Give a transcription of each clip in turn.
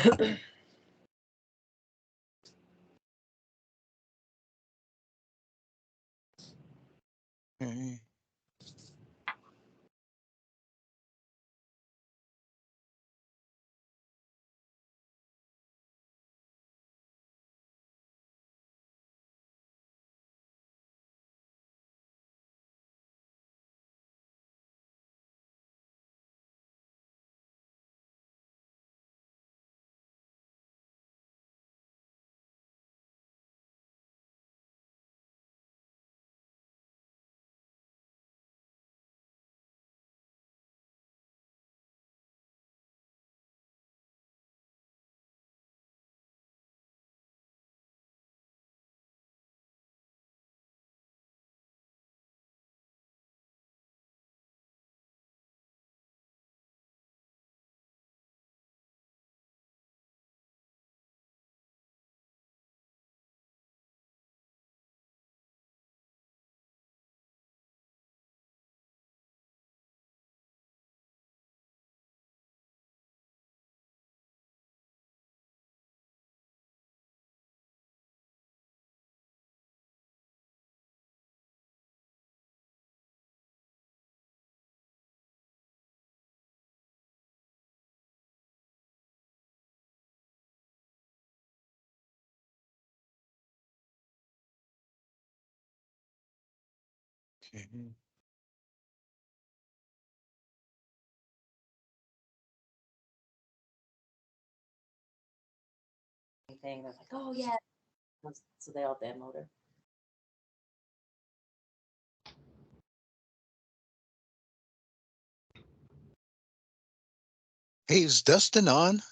Okay. Okay. Anything that's like, oh yeah, so they all demoed her. Hey, is Dustin on?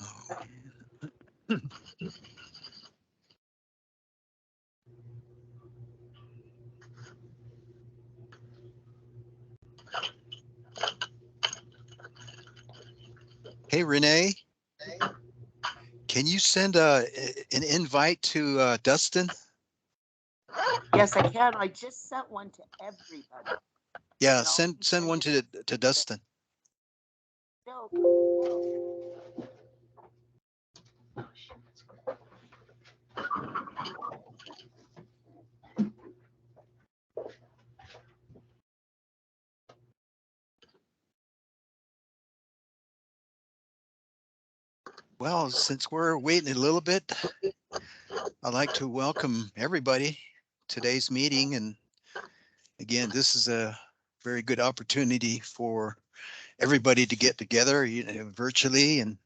Oh. Hey, Renee, can you send an invite to Dustin? Yes, I can. I just sent one to everybody. Yeah, No, send one to Dustin. no. Well, since we're waiting a little bit, I'd like to welcome everybody to today's meeting. And again, this is a very good opportunity for everybody to get together, virtually, and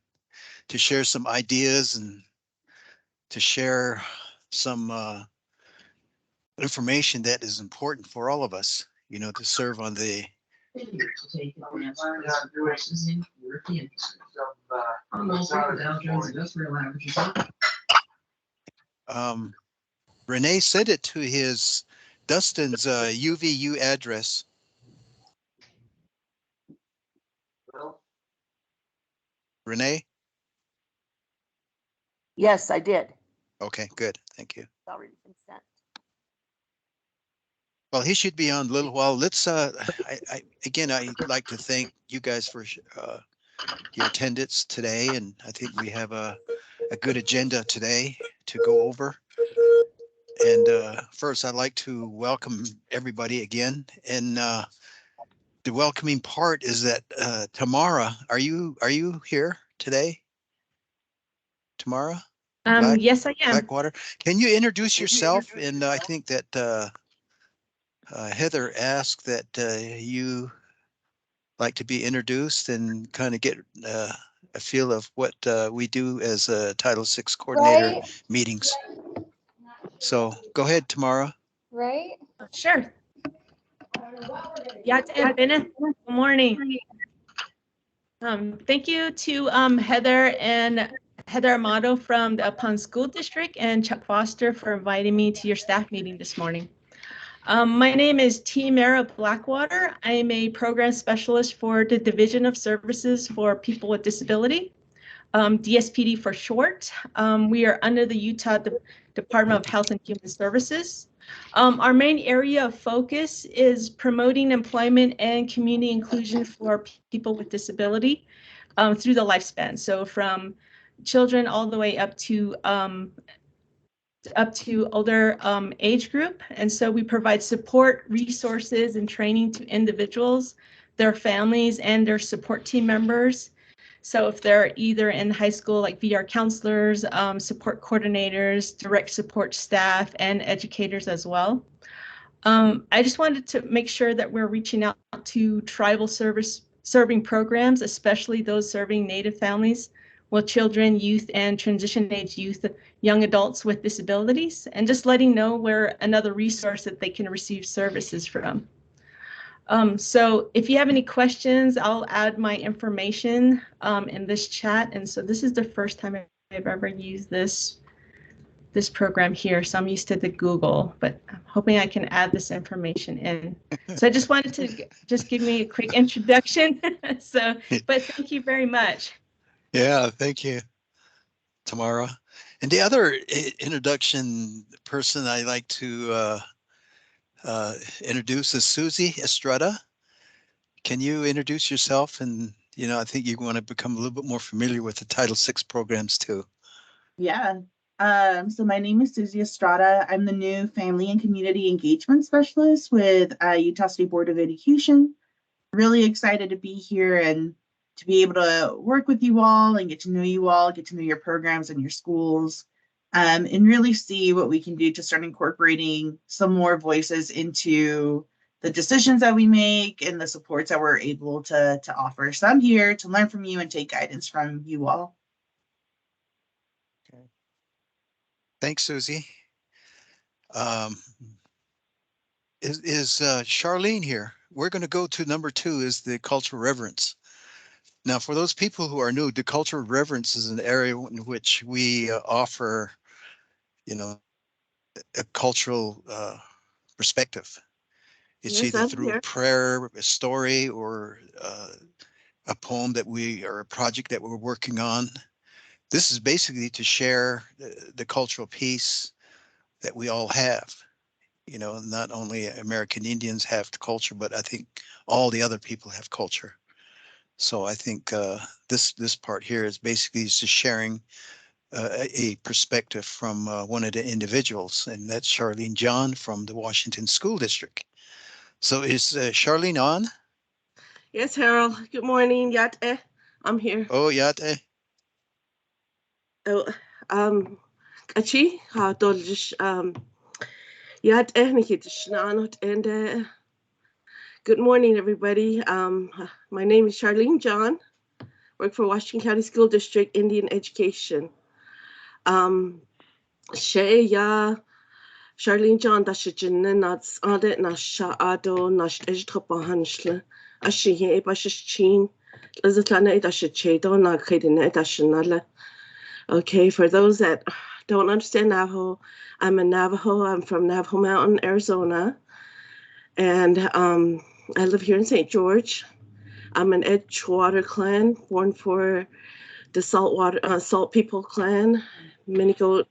to share some ideas and to share some information that is important for all of us, to serve on the European I'm also the Dow Jones Industrial Average is up. Renee, send it to his Dustin's UVU address. Renee? Yes, I did. Okay, good. Thank you. It's already been sent. Well, he should be on a little while. Let's, again, I'd like to thank you guys for your attendance today. And I think we have a good agenda today to go over. And first, I'd like to welcome everybody again. And the welcoming part is that Tamara, are you here today? Tamara? Yes, I am. Blackwater. Can you introduce yourself? And I think that Heather asked that you like to be introduced and kind of get a feel of what we do as a Title VI coordinator meetings. So go ahead, Tamara. Right? Sure. Yeah, good morning. Thank you to Heather Amato from the Upon School District and Chuck Foster for inviting me to your staff meeting this morning. My name is T. Mara Blackwater. I am a program specialist for the Division of Services for People with Disability, DSPD for short. We are under the Utah Department of Health and Human Services. Our main area of focus is promoting employment and community inclusion for people with disability through the lifespan. So from children all the way up to older age group. And so we provide support, resources, and training to individuals, their families, and their support team members. So if they're either in high school, like VR counselors, support coordinators, direct support staff, and educators as well. I just wanted to make sure that we're reaching out to tribal serving programs, especially those serving Native families with children, youth, and transition age youth, young adults with disabilities, and just letting know we're another resource that they can receive services from. So if you have any questions, I'll add my information in this chat. And so this is the first time I've ever used this program here. So I'm used to the Google, but I'm hoping I can add this information in. So I just wanted to just give me a quick introduction. But thank you very much. Yeah, thank you, Tamara. And the other introduction person I like to introduce is Susie Estrada. Can you introduce yourself? And, you know, I think you want to become a little bit more familiar with the Title VI programs too. Yeah. So my name is Susie Estrada. I'm the new Family and Community Engagement Specialist with Utah State Board of Education. Really excited to be here and to be able to work with you all and get to know you all, get to know your programs and your schools, and really see what we can do to start incorporating some more voices into the decisions that we make and the supports that we're able to offer. So I'm here to learn from you and take guidance from you all. Okay. Thanks, Susie. Is Charlene here? We're going to go to number 2 is the cultural reverence. Now, for those people who are new, the cultural reverence is an area in which we offer, you know, a cultural perspective. It's Yes, either I'm through here. a prayer, a story, or a poem that or a project that we're working on. This is basically to share the cultural piece that we all have. You know, not only American Indians have the culture, but I think all the other people have culture. So I think this part here is basically just sharing a perspective from one of the individuals, and that's Charlene John from the Washington School District. So is Charlene on? Yes, Harold. Good morning. Yate. I'm here. Oh, Yate. Oh, Achi, Dolish, Yate, Nikitishnaanot, and good morning, everybody. My name is Charlene John. Work for Washington County School District, Indian Education. Shea Charlene John, Dashijin, Nats Adet, Nasha Ado, Nash Ejtopahanshle, Ashiye, Bashichin, Okay, for those that don't understand Navajo, I'm a Navajo. I'm from Navajo Mountain, Arizona. And I live here in St. George. I'm an Edgewater clan, born for the Salt People clan. Minigoat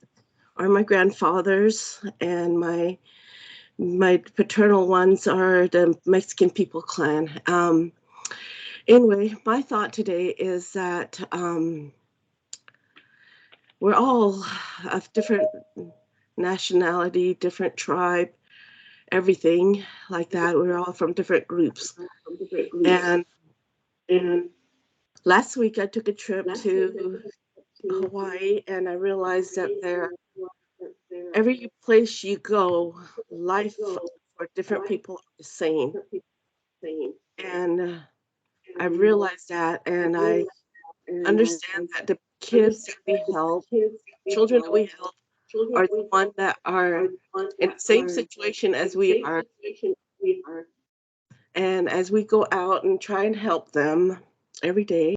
are my grandfathers, and my paternal ones are the Mexican People clan. Anyway, my thought today is that we're all of different nationality, different tribe, everything like that. We're all from different groups. And last week I took a trip to Hawaii, and I realized that every place you go, life for different people are the same. And I realized that, and I understand that the kids that we help, children that we help, are the ones that are in the same situation as we are. And as we go out and try and help them every day,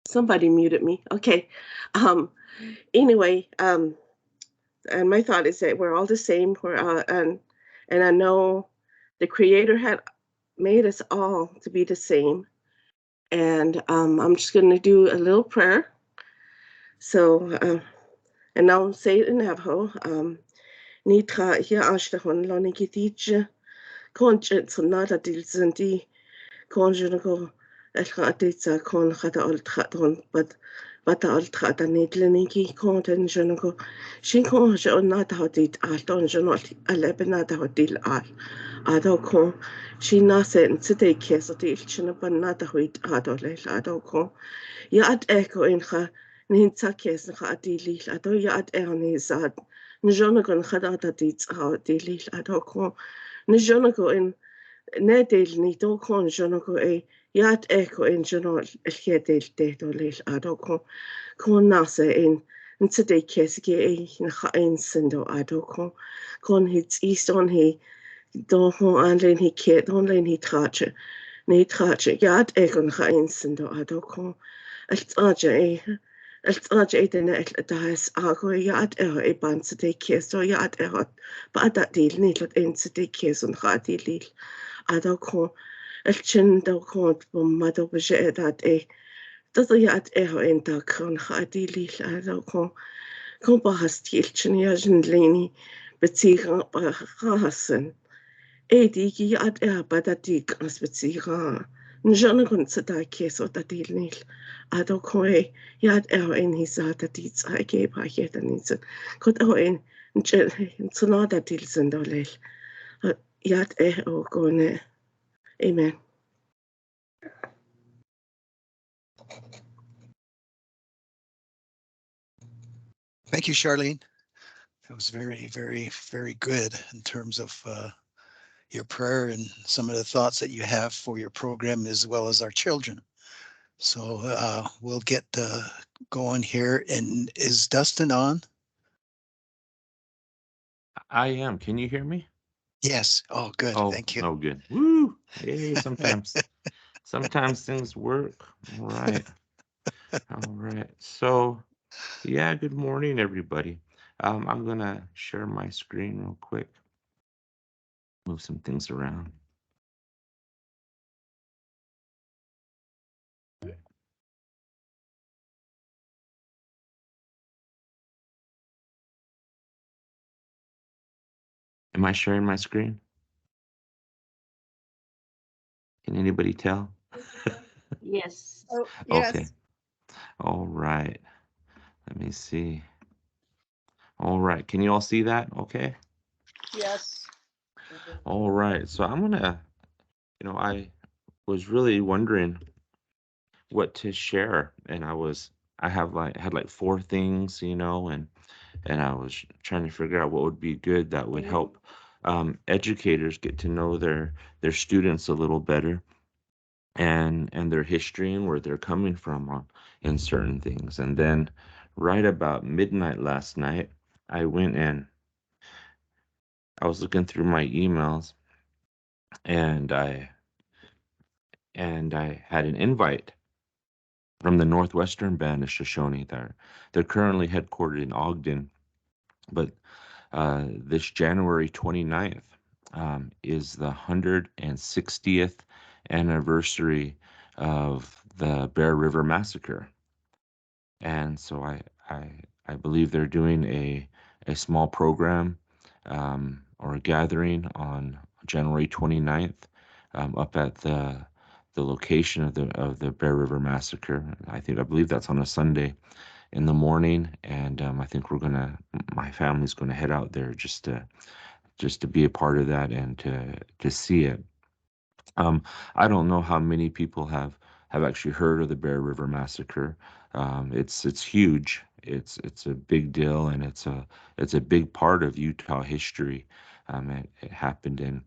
somebody muted me. Okay. Anyway, and my thought is that we're all the same. And I know the Creator had made us all to be the same. And I'm just going to do a little prayer. So, and I'll say it in Navajo. Nitra hier ashtahon lonikitich conscience nada dilzandi conjugal elkatitsa con hata ultraton but ultrata nidleniki content jonago she conjo nata hotit alton jonot alebenata hotil al adoko she nasen today kesotil chinabanata huit adole adoko yat echo in ha ninta kes ha adili ado yat ernisad njonagon hadata dit adili adoko njonago in Nedel ni do con jonogo yat echo in jonol hedel de dolil adoko con nasa in today kesge na in sindo adoko con hits east on he don ho anlen he ket online he trache ne trache yat echo na in sindo adoko el den das ago yat ban today kes so yat but that deal ni lot in today kes on hadil adoko elchin do kont bom mado bje dat yat en da kan hadili adoko kon bahas tilchin yajn leni betiga hasen digi yat badati as betiga njana kon tsada keso datil nil adoko yat en hisata dit age ba yetanitz kot en tsnada til sendolel yat o gone. Amen. Thank you, Charlene. That was very, very, very good in terms of your prayer and some of the thoughts that you have for your program as well as our children. So we'll get going here. And is Dustin on? I am. Can you hear me? Yes. Oh, good. Oh, thank you. Oh, good. Woo! Yay! Sometimes things work. All right. All right. So, yeah. Good morning, everybody. I'm gonna share my screen real quick. Move some things around. Am I sharing my screen? Can anybody tell? Yes. Oh, Okay. All right. Let me see. All right. Can you all see that? Okay. Yes. All right. So I'm gonna, I was really wondering what to share, and I had like four things, and I was trying to figure out what would be good that would help educators get to know their students a little better, and their history and where they're coming from in certain things, and then right about midnight last night, I went and I was looking through my emails, and I had an invite from the Northwestern Band of Shoshone. They're currently headquartered in Ogden, but this January 29th is the 160th anniversary of the Bear River Massacre. And so I believe they're doing a small program or a gathering on January 29th up at the location of the Bear River Massacre. I believe that's on a Sunday in the morning, and I think my family's gonna head out there just to be a part of that and to see it. I don't know how many people have actually heard of the Bear River Massacre. It's huge. It's a big deal, and it's a big part of Utah history. It happened in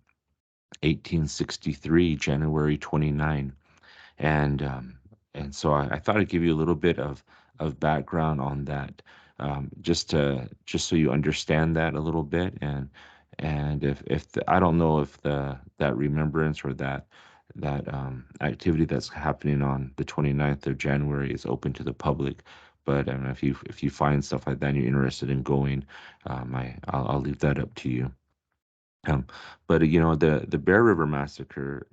1863, January 29, and so I thought I'd give you a little bit of background on that, just so you understand that a little bit, and I don't know if that remembrance or that activity that's happening on the 29th of January is open to the public. But if you find stuff like that and you're interested in going, I'll leave that up to you. But the Bear River Massacre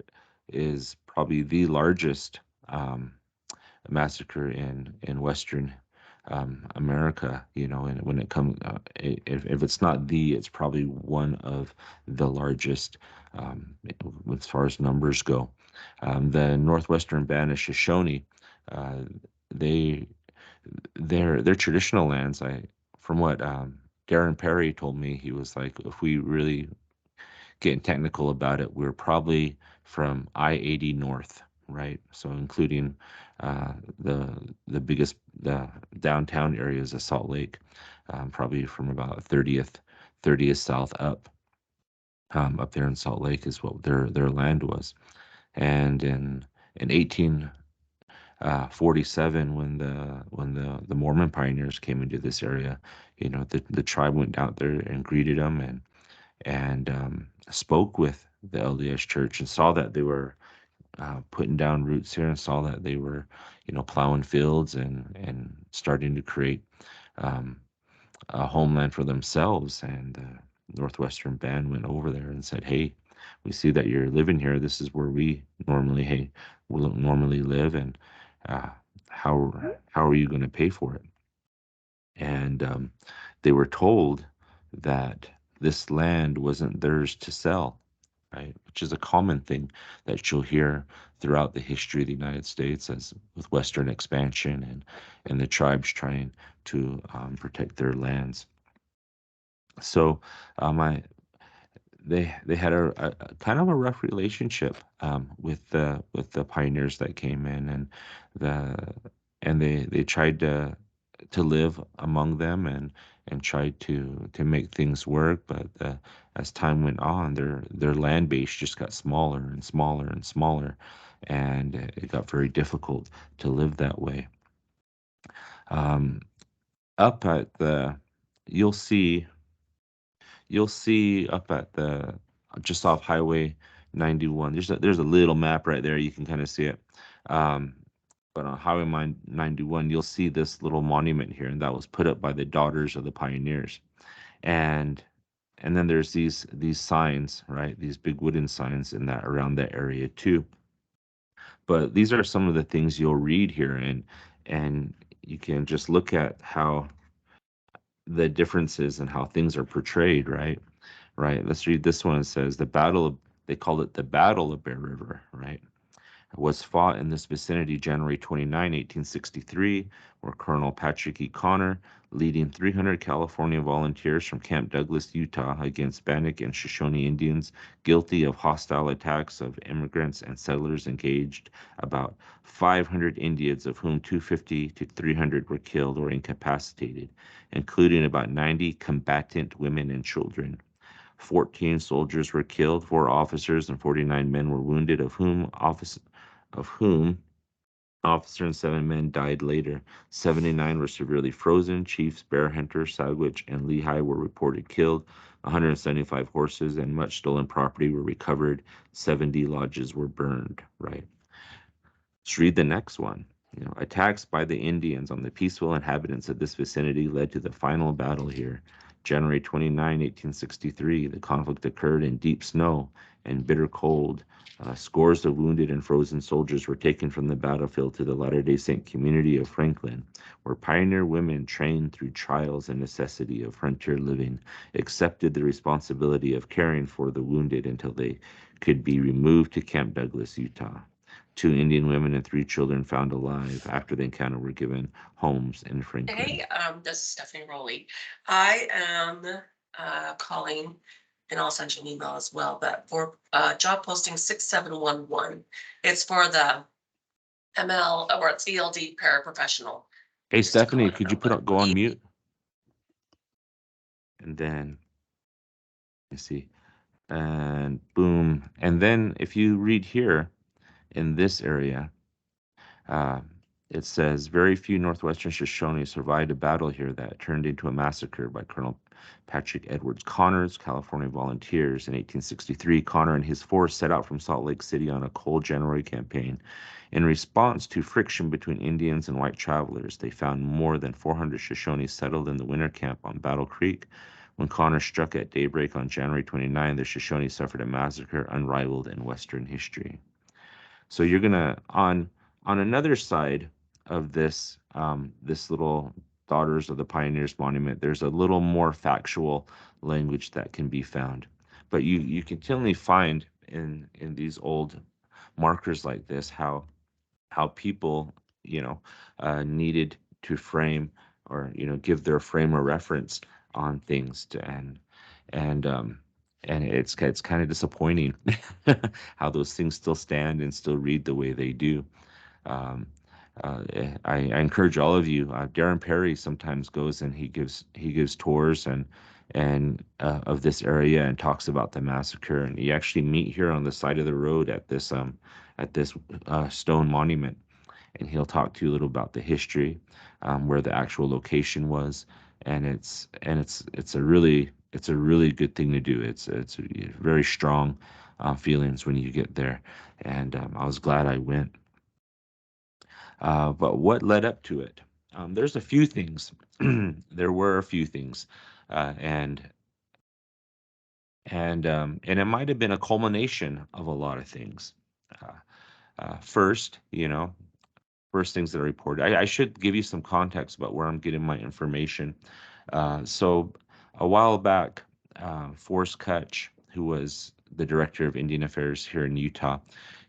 is probably the largest massacre in Western America. And when it comes, if it's not it's probably one of the largest as far as numbers go. The Northwestern Band of Shoshone, they their traditional lands. From what Darren Perry told me, he was like, if we really getting technical about it, we're probably from I-80 north, right? So including the biggest downtown areas of Salt Lake, probably from about 30th south up there in Salt Lake is what their land was. And in 1847, when the Mormon pioneers came into this area, the tribe went out there and greeted them and spoke with the LDS Church and saw that they were putting down roots here, and saw that they were, plowing fields and starting to create a homeland for themselves. And the Northwestern Band went over there and said, "Hey, we see that you're living here. This is where we normally live, and how are you going to pay for it?" And they were told that this land wasn't theirs to sell, right? Which is a common thing that you'll hear throughout the history of the United States, as with Western expansion and the tribes trying to protect their lands. So they had a kind of a rough relationship with the pioneers that came in, and they tried to live among them and tried to make things work. But as time went on, their land base just got smaller and smaller and smaller, and it got very difficult to live that way. Up at you'll see up at just off Highway 91. There's a little map right there. You can kind of see it. But on Highway 91, you'll see this little monument here, and that was put up by the Daughters of the Pioneers. And then there's these signs, right? These big wooden signs around that area too. But these are some of the things you'll read here, and you can just look at how the differences and how things are portrayed, right? Let's read this one. It says they called it the Battle of Bear River, right? Was fought in this vicinity January 29, 1863, where Colonel Patrick E. Connor, leading 300 California volunteers from Camp Douglas, Utah, against Bannock and Shoshone Indians guilty of hostile attacks of immigrants and settlers, engaged about 500 Indians, of whom 250 to 300 were killed or incapacitated, including about 90 combatant women and children. 14 soldiers were killed, 4 officers and 49 men were wounded, of whom Officer and 7 men died later. 79 were severely frozen. Chiefs Bear Hunter, Sagwitch, and Lehigh were reported killed. 175 horses and much stolen property were recovered. 70 lodges were burned. Right. Let's read the next one. Attacks by the Indians on the peaceful inhabitants of this vicinity led to the final battle here. January 29, 1863, the conflict occurred in deep snow and bitter cold. Scores of wounded and frozen soldiers were taken from the battlefield to the Latter-day Saint community of Franklin, where pioneer women trained through trials and necessity of frontier living accepted the responsibility of caring for the wounded until they could be removed to Camp Douglas, Utah. 2 Indian women and 3 children found alive after the encounter were given homes in Franklin. Hey, this is Stephanie Rowley. I am calling, and I'll send you an email as well, but for job posting 6711. It's for the ML, or it's ELD paraprofessional. Hey, Just to Stephanie, call it could you go on mute? And then, let's see, and boom. And then if you read here in this area, it says, very few Northwestern Shoshone survived a battle here that turned into a massacre by Colonel Patrick Edwards Connor's California Volunteers. In 1863, Connor and his force set out from Salt Lake City on a cold January campaign. In response to friction between Indians and white travelers, they found more than 400 Shoshone settled in the winter camp on Battle Creek. When Connor struck at daybreak on January 29, the Shoshone suffered a massacre unrivaled in Western history. So you're gonna, on another side of this this little Daughters of the Pioneers monument, there's a little more factual language that can be found, but you continually find in these old markers like this how people needed to frame or give their frame of reference on things and it's kind of disappointing how those things still stand and still read the way they do. I encourage all of you. Darren Perry sometimes goes and he gives tours and of this area and talks about the massacre. And you actually meet here on the side of the road at this stone monument, and he'll talk to you a little about the history, where the actual location was, and it's a really good thing to do. It's very strong feelings when you get there, and I was glad I went. But what led up to it? There's a few things. There were a few things, and it might have been a culmination of a lot of things. First things that are reported. I should give you some context about where I'm getting my information. So a while back, Forrest Kutch, who was the director of Indian Affairs here in Utah,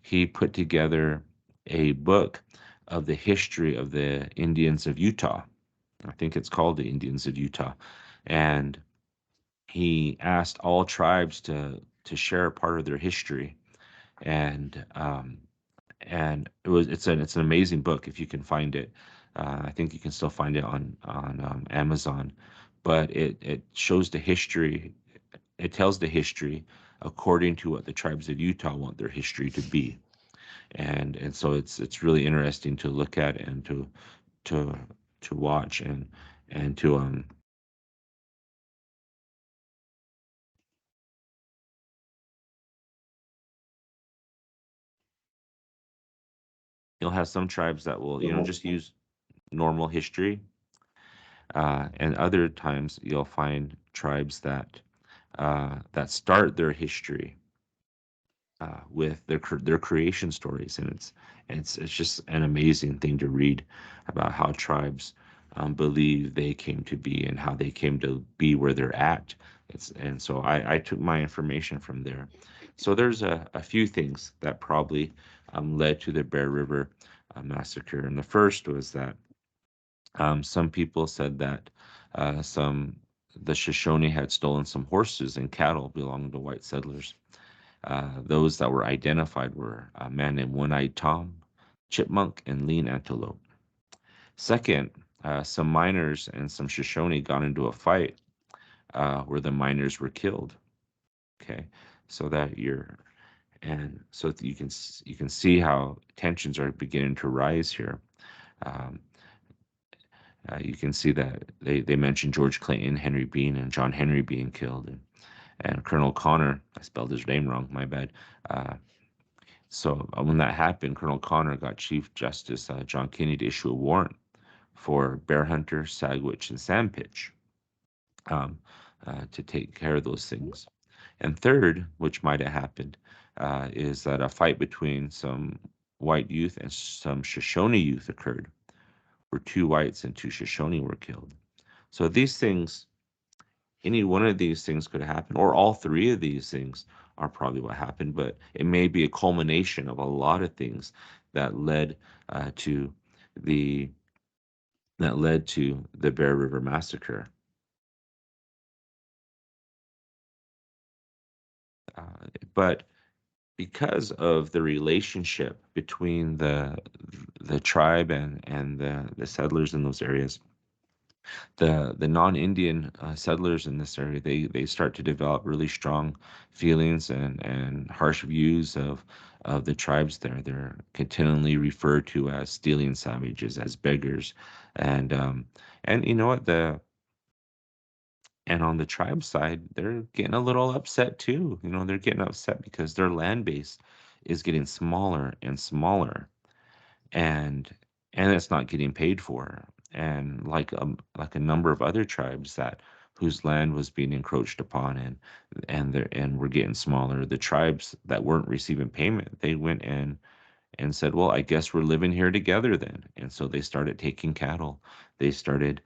he put together a book of the history of the Indians of Utah. I think it's called The Indians of Utah. And he asked all tribes to share a part of their history. And it's an amazing book if you can find it. I think you can still find it on Amazon, but it shows the history. It tells the history according to what the tribes of Utah want their history to be, and so it's really interesting to look at and to watch and to you'll have some tribes that will just use normal history, and other times you'll find tribes that start their history with their creation stories, and it's just an amazing thing to read about how tribes believe they came to be and how they came to be where they're at. And so I took my information from there. So there's a few things that probably led to the Bear River massacre, and the first was that some people said that the Shoshone had stolen some horses and cattle belonging to white settlers. Those that were identified were a man named One-Eyed Tom, Chipmunk, and Lean Antelope. Second, some miners and some Shoshone got into a fight where the miners were killed. Okay, so that And so you can see how tensions are beginning to rise here. Um, you can see that they mentioned George Clinton, Henry Bean, and John Henry being killed, and Colonel Connor. I spelled his name wrong. My bad. So when that happened, Colonel Connor got Chief Justice John Kinney to issue a warrant for Bear Hunter, Sagwitch, and Sandpitch to take care of those things. And third, which might have happened, is that a fight between some white youth and some Shoshone youth occurred, where 2 whites and 2 Shoshone were killed. So these things, any one of these things could happen, or all 3 of these things are probably what happened, but it may be a culmination of a lot of things that led to the Bear River Massacre. But because of the relationship between the tribe and the settlers in those areas, the non-Indian settlers in this area, they start to develop really strong feelings and harsh views of the tribes there. They're continually referred to as stealing savages, as beggars, and you know what, and on the tribe side, they're getting a little upset too. You know, they're getting upset because their land base is getting smaller and smaller, and it's not getting paid for. And like a number of other tribes that whose land was being encroached upon, and were getting smaller. The tribes that weren't receiving payment, they went and said, well, I guess we're living here together then. And so they started taking cattle. They started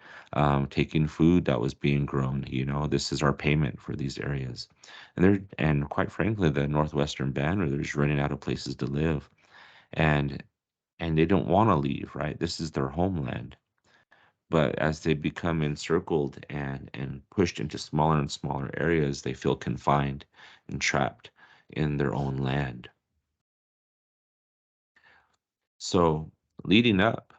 taking food that was being grown. You know, this is our payment for these areas. And quite frankly, the Northwestern Banner, they're just running out of places to live. And they don't want to leave, right? This is their homeland. But as they become encircled and pushed into smaller and smaller areas, they feel confined and trapped in their own land. So leading up,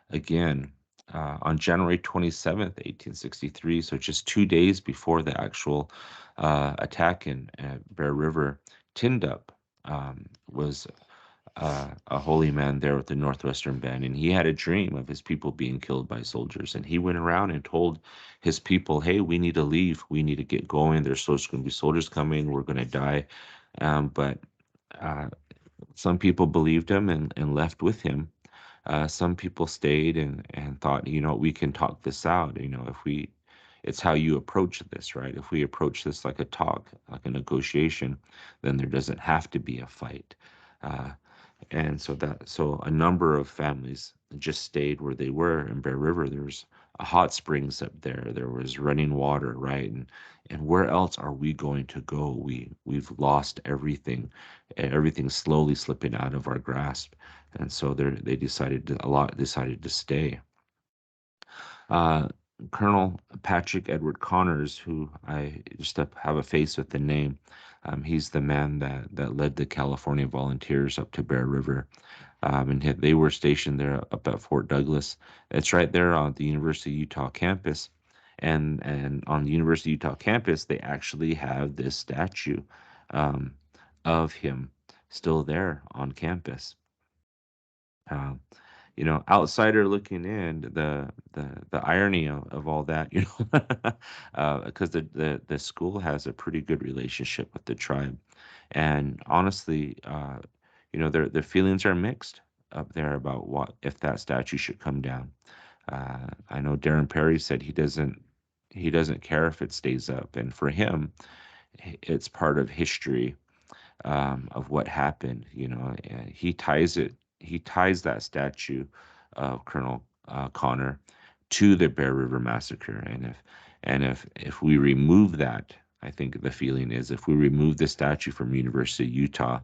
again, on January 27th, 1863, so just 2 days before the actual attack in Bear River, Tindup was a holy man there with the Northwestern Band, and he had a dream of his people being killed by soldiers, and he went around and told his people, hey, we need to leave, we need to get going, there's going to be soldiers coming, we're going to die. But some people believed him and left with him. Some people stayed and thought, you know, we can talk this out. You know, it's how you approach this, right? If we approach this like a talk, like a negotiation, then there doesn't have to be a fight. And so a number of families just stayed where they were in Bear River. There's a hot springs up there. There was running water, right? And where else are we going to go? We've lost everything. Everything's slowly slipping out of our grasp. And so they decided to stay. Colonel Patrick Edward Connors, who I just have a face with the name, he's the man that led the California Volunteers up to Bear River. And they were stationed there up at Fort Douglas. It's right there on the University of Utah campus. And on the University of Utah campus, they actually have this statue of him still there on campus. You know, outsider looking in, the irony of all that, you know, because the school has a pretty good relationship with the tribe, and honestly, you know, their feelings are mixed up there about what if that statue should come down. I know Darren Perry said he doesn't care if it stays up, and for him, it's part of history of what happened. You know, he ties that statue of Colonel Connor to the Bear River Massacre, and if we remove that, I think the feeling is if we remove the statue from University of Utah,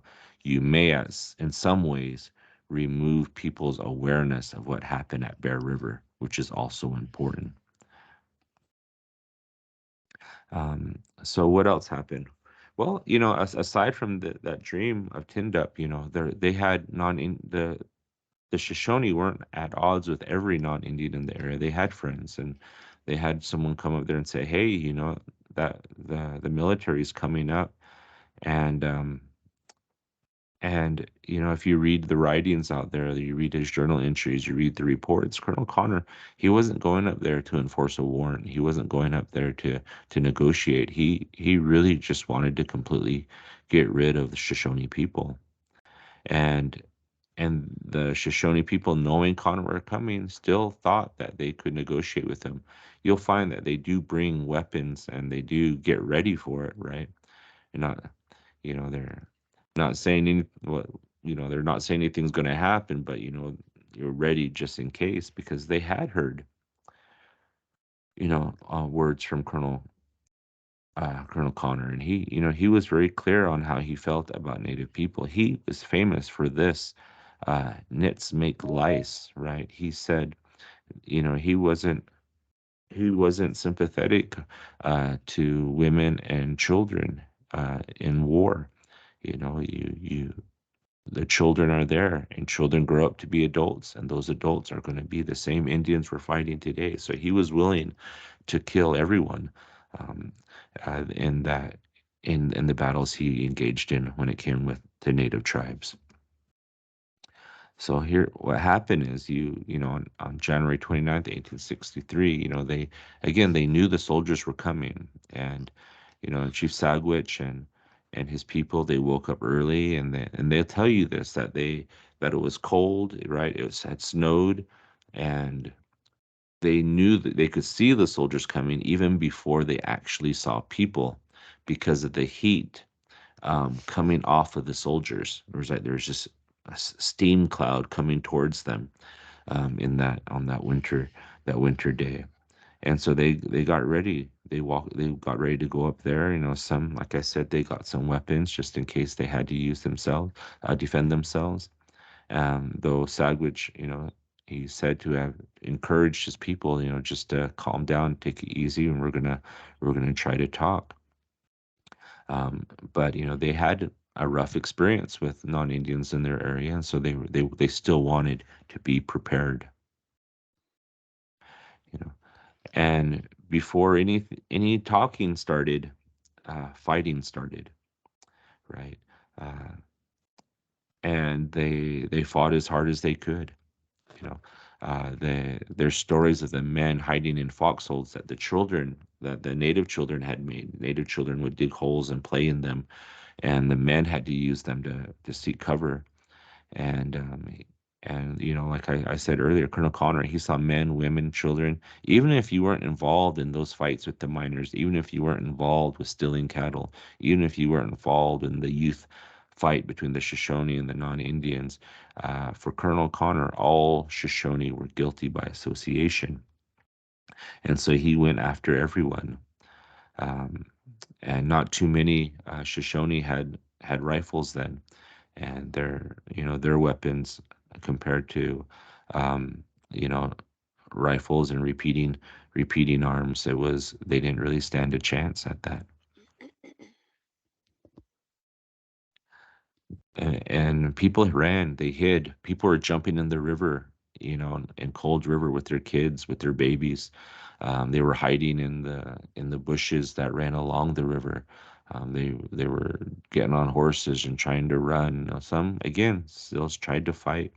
you may, in some ways, remove people's awareness of what happened at Bear River, which is also important. So what else happened? Well, you know, aside from that dream of Tindup, you know, they had the Shoshone weren't at odds with every non-Indian in the area. They had friends, and they had someone come up there and say, hey, you know, that the military is coming up, and And, if you read the writings out there, you read his journal entries, you read the reports, Colonel Connor, he wasn't going up there to enforce a warrant. He wasn't going up there to negotiate. He really just wanted to completely get rid of the Shoshone people. And the Shoshone people, knowing Connor were coming, still thought that they could negotiate with him. You'll find that they do bring weapons and they do get ready for it, right? And not, they're not saying they're not saying anything's going to happen, but you're ready just in case, because they had heard, words from Colonel Connor, and he was very clear on how he felt about Native people. He was famous for this, nits make lice, right? He said, he wasn't sympathetic to women and children in war. The children are there, and children grow up to be adults, and those adults are going to be the same Indians we're fighting today. So he was willing to kill everyone um, in the battles he engaged in when it came with the native tribes. So here, what happened is, on January 29th, 1863, they knew the soldiers were coming, and, Chief Sagwitch and his people, they woke up early, and they'll tell you this, that it was cold, right? Had snowed, and they knew that they could see the soldiers coming even before they actually saw people, because of the heat coming off of the soldiers. There's just a steam cloud coming towards them on that winter day. And so they got ready. They got ready to go up there. Some, like I said, they got some weapons just in case they had to use themselves, defend themselves. Though Sagwitch, he said to have encouraged his people, just to calm down, take it easy, and we're gonna try to talk. But they had a rough experience with non-Indians in their area, and so they still wanted to be prepared. And before any talking started, fighting started, right? And they fought as hard as they could. There's stories of the men hiding in foxholes that the native children had made. Native children would dig holes and play in them, and the men had to use them to seek cover. And like I said earlier, Colonel Connor, he saw men, women, children. Even if you weren't involved in those fights with the miners, even if you weren't involved with stealing cattle, even if you weren't involved in the youth fight between the Shoshone and the non-Indians, for Colonel Connor, all Shoshone were guilty by association. And so he went after everyone. And not too many Shoshone had rifles then, and their weapons compared to rifles and repeating arms, they didn't really stand a chance at that. And people ran, they hid. People were jumping in the river, in Cold River with their kids, with their babies. They were hiding in the bushes that ran along the river. They were getting on horses and trying to run. Some, again, still tried to fight.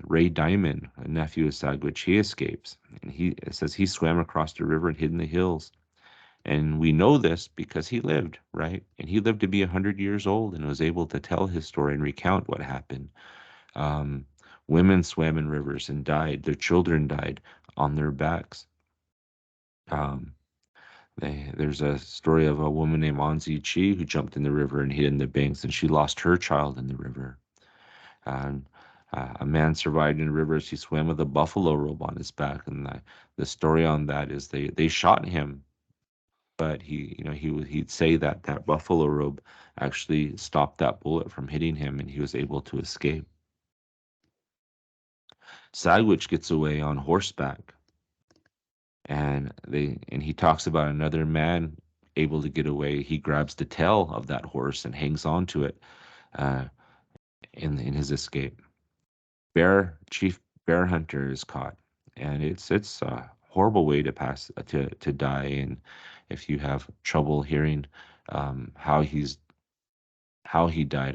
Ray Diamond, a nephew of Sagwitch, he escapes. And it says he swam across the river and hid in the hills. And we know this because he lived, right? And he lived to be 100 years old and was able to tell his story and recount what happened. Women swam in rivers and died. Their children died on their backs. There's a story of a woman named Anzi Chi who jumped in the river and hid in the banks, and she lost her child in the river. A man survived in the rivers. He swam with a buffalo robe on his back, and the story on that is they shot him, but he'd say that buffalo robe actually stopped that bullet from hitting him, and he was able to escape. Sagwitch gets away on horseback, and he talks about another man able to get away. He grabs the tail of that horse and hangs on to it in his escape. Chief Bear Hunter is caught, and it's a horrible way to die. And if you have trouble hearing how how he died.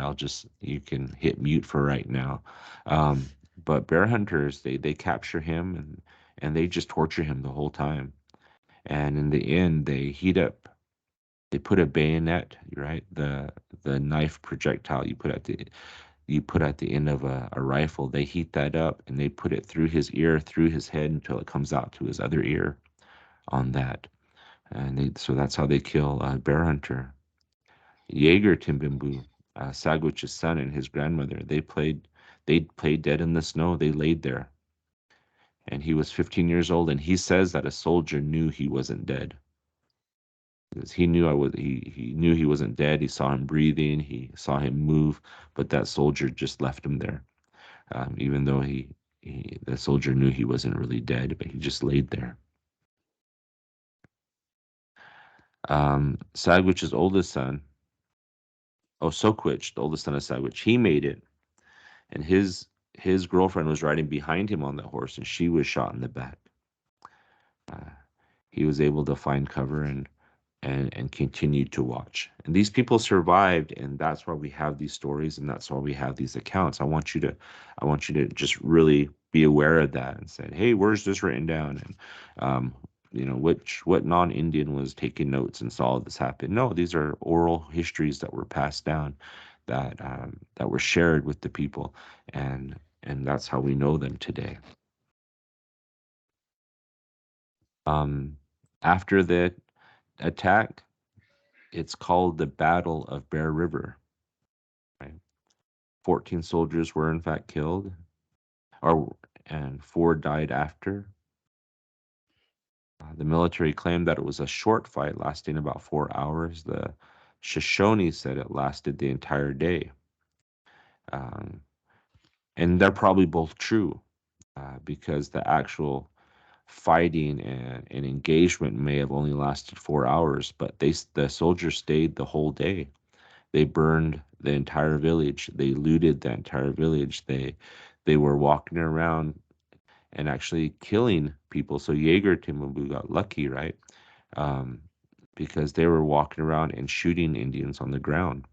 You can hit mute for right now. But bear hunters, they capture him and they just torture him the whole time. And in the end, they put a bayonet, right? The knife projectile you put at the end of a rifle, they heat that up and they put it through his ear, through his head until it comes out to his other ear on that. And so that's how they kill Bear Hunter. Jaeger Timbimbu, Sagwich's son and his grandmother, they played dead in the snow. They laid there. And he was 15 years old, and he says that a soldier knew he wasn't dead. Because he knew he wasn't dead. He saw him breathing, he saw him move, but that soldier just left him there. Even though the soldier knew he wasn't really dead, but he just laid there. Sagwich's oldest son, Sokwich, the oldest son of Sagwich, he made it, and his girlfriend was riding behind him on the horse, and she was shot in the back. He was able to find cover and continued to watch. And these people survived, and that's why we have these stories, and that's why we have these accounts. I want you to just really be aware of that and say, hey, where's this written down? And what non-Indian was taking notes and saw this happen? No, these are oral histories that were passed down, that were shared with the people, and that's how we know them today. After the attack, it's called the Battle of Bear River. Right? 14 soldiers were in fact killed, and 4 died after. The military claimed that it was a short fight lasting about 4 hours. The Shoshone said it lasted the entire day. And they're probably both true, because the actual fighting and engagement may have only lasted 4 hours, but the soldiers stayed the whole day. They burned the entire village. They looted the entire village. They were walking around and actually killing people. So Jaeger Timbimbu got lucky, right? Because they were walking around and shooting Indians on the ground,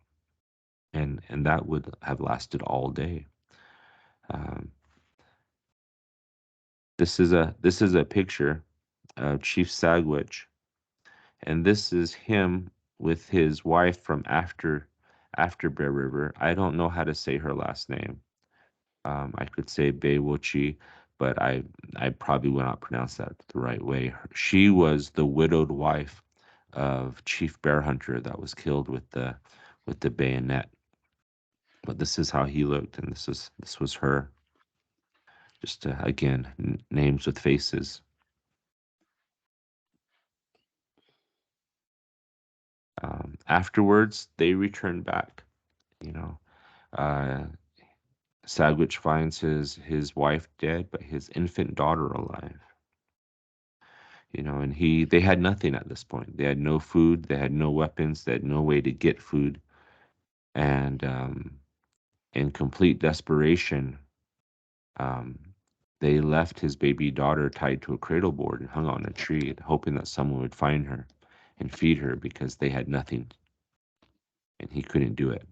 and that would have lasted all day. This is a picture of Chief Sagwich, and this is him with his wife from after Bear River. I don't know how to say her last name. I could say Bewochi, but I probably will not pronounce that the right way. She was the widowed wife of Chief Bear Hunter that was killed with the bayonet. But this is how he looked, and this was her. Just again, names with faces. Afterwards, they returned back. Sagwich finds his wife dead, but his infant daughter alive. And they had nothing at this point. They had no food, they had no weapons, they had no way to get food. And in complete desperation, they left his baby daughter tied to a cradle board and hung on a tree, hoping that someone would find her and feed her, because they had nothing, and he couldn't do it.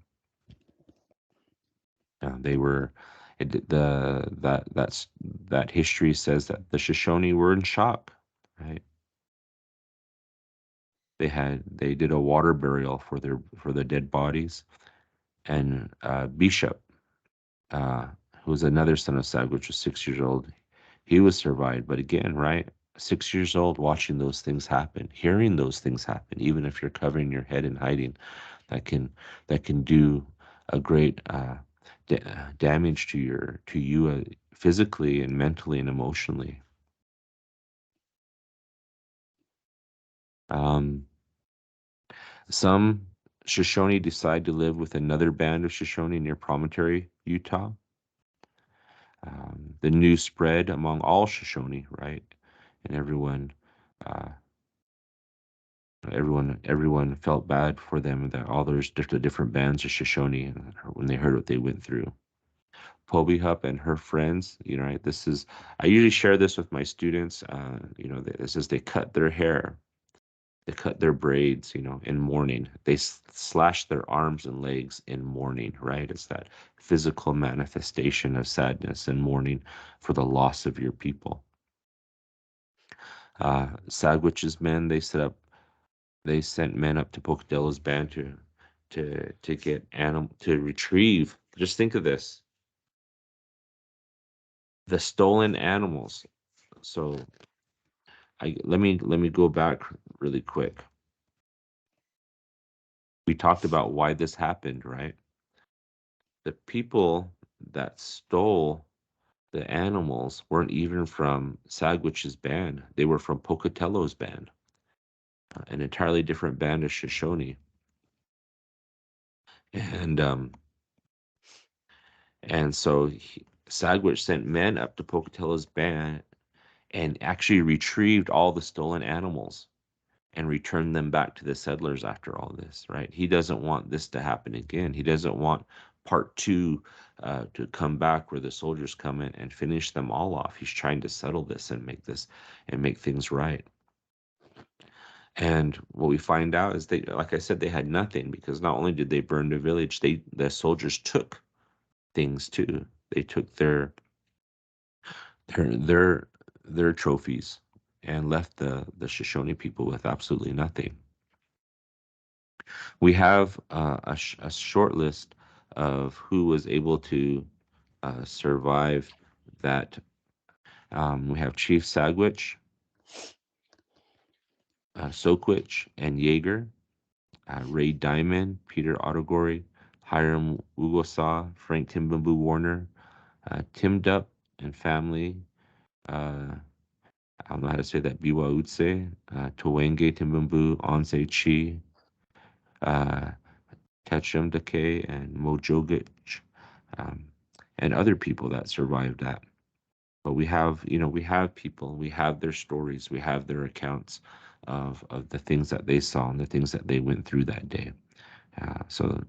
They were that history says that the Shoshone were in shock, right? They did a water burial for the dead bodies, and Bishop, who was another son of Sagwich, was 6 years old. He was survived, but again, right, 6 years old, watching those things happen, hearing those things happen, even if you're covering your head and hiding, that can do a great damage to you physically and mentally and emotionally. Some Shoshone decide to live with another band of Shoshone near Promontory, Utah. The news spread among all Shoshone, right? And everyone felt bad for them, that all those different bands of Shoshone, when they heard what they went through. Pobihup and her friends, right? I usually share this with my students. It says they cut their hair. They cut their braids, you know, in mourning. They slash their arms and legs in mourning, right? It's that physical manifestation of sadness and mourning for the loss of your people. Sagwich's men, they sent men up to Pocatello's band to get to retrieve. Just think of this: the stolen animals. So, let me go back really quick. We talked about why this happened, right? The people that stole the animals weren't even from Sagwich's band. They were from Pocatello's band, an entirely different band of Shoshone. And so Sagwich sent men up to Pocatello's band and actually retrieved all the stolen animals and returned them back to the settlers after all this, right? He doesn't want this to happen again. He doesn't want part two to come back where the soldiers come in and finish them all off. He's trying to settle this and make things right. And what we find out is they, like I said, they had nothing, because not only did they burn the village, the soldiers took things too. They took their trophies and left the Shoshone people with absolutely nothing. We have a short list of who was able to survive that. We have Chief Sagwich, Soquich, and Yeager, Ray Diamond, Peter Ottogori, Hiram Ugosaw, Frank Timbambu Warner, Tim Dup and family. I don't know how to say that. Biwa Utse, Towenge Timbambu, Onse Chi, Techum Dake, and Mojogich, and other people that survived that. But we have people, we have their stories, we have their accounts of the things that they saw and the things that they went through that day. So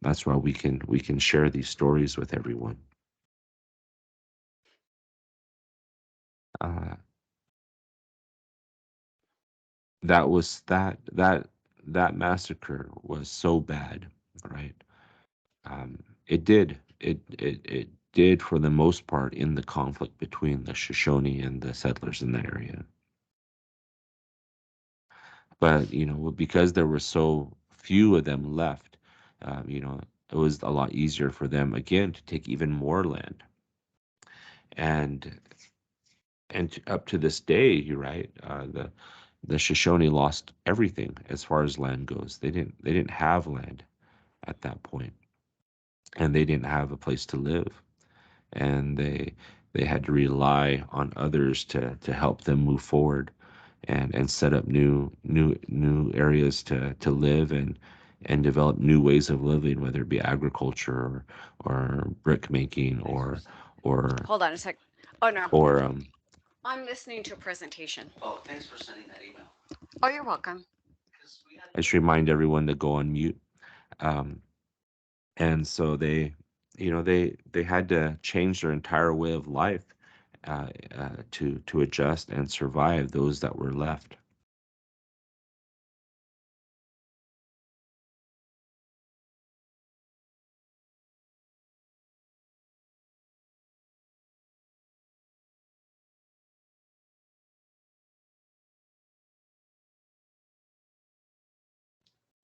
that's why we can share these stories with everyone. That massacre was so bad, right? It did for the most part in the conflict between the Shoshone and the settlers in that area. But because there were so few of them left, it was a lot easier for them again to take even more land. And up to this day, you're right. The Shoshone lost everything as far as land goes. They didn't have land at that point, and they didn't have a place to live, and they had to rely on others to help them move forward and set up new areas to live and develop new ways of living, whether it be agriculture or brick making or Hold on a sec. Oh, no. or I'm listening to a presentation. Oh, thanks for sending that email. Oh, you're welcome. I just remind everyone to go on mute. And so they had to change their entire way of life to adjust and survive, those that were left.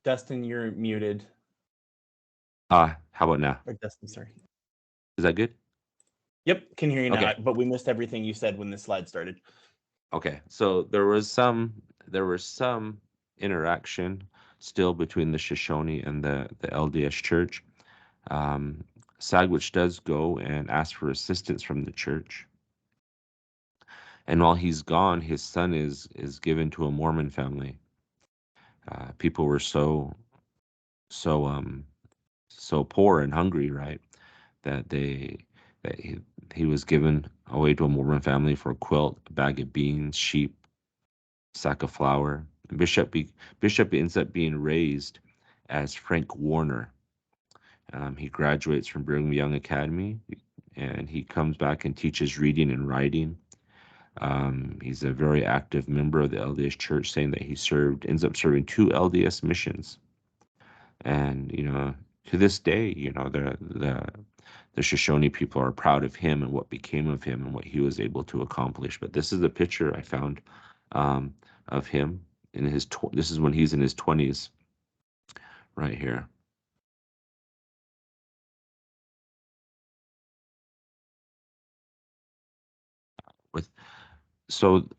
Dustin, you're muted. How about now? Or Dustin, sorry. Is that good? Yep, can hear you now, Okay. but we missed everything you said when the slide started. Okay, so there was some interaction still between the Shoshone and the LDS Church. Sagwich does go and ask for assistance from the church, and while he's gone, his son is given to a Mormon family. People were so poor and hungry, right, that he was given away to a Mormon family for a quilt, a bag of beans, sheep, sack of flour. And Bishop ends up being raised as Frank Warner. He graduates from Brigham Young Academy, and he comes back and teaches reading and writing. He's a very active member of the LDS Church, saying that he ends up serving 2 LDS missions. And, to this day, the Shoshone people are proud of him and what became of him and what he was able to accomplish. But this is a picture I found of him in this is when he's in his 20s, right here. So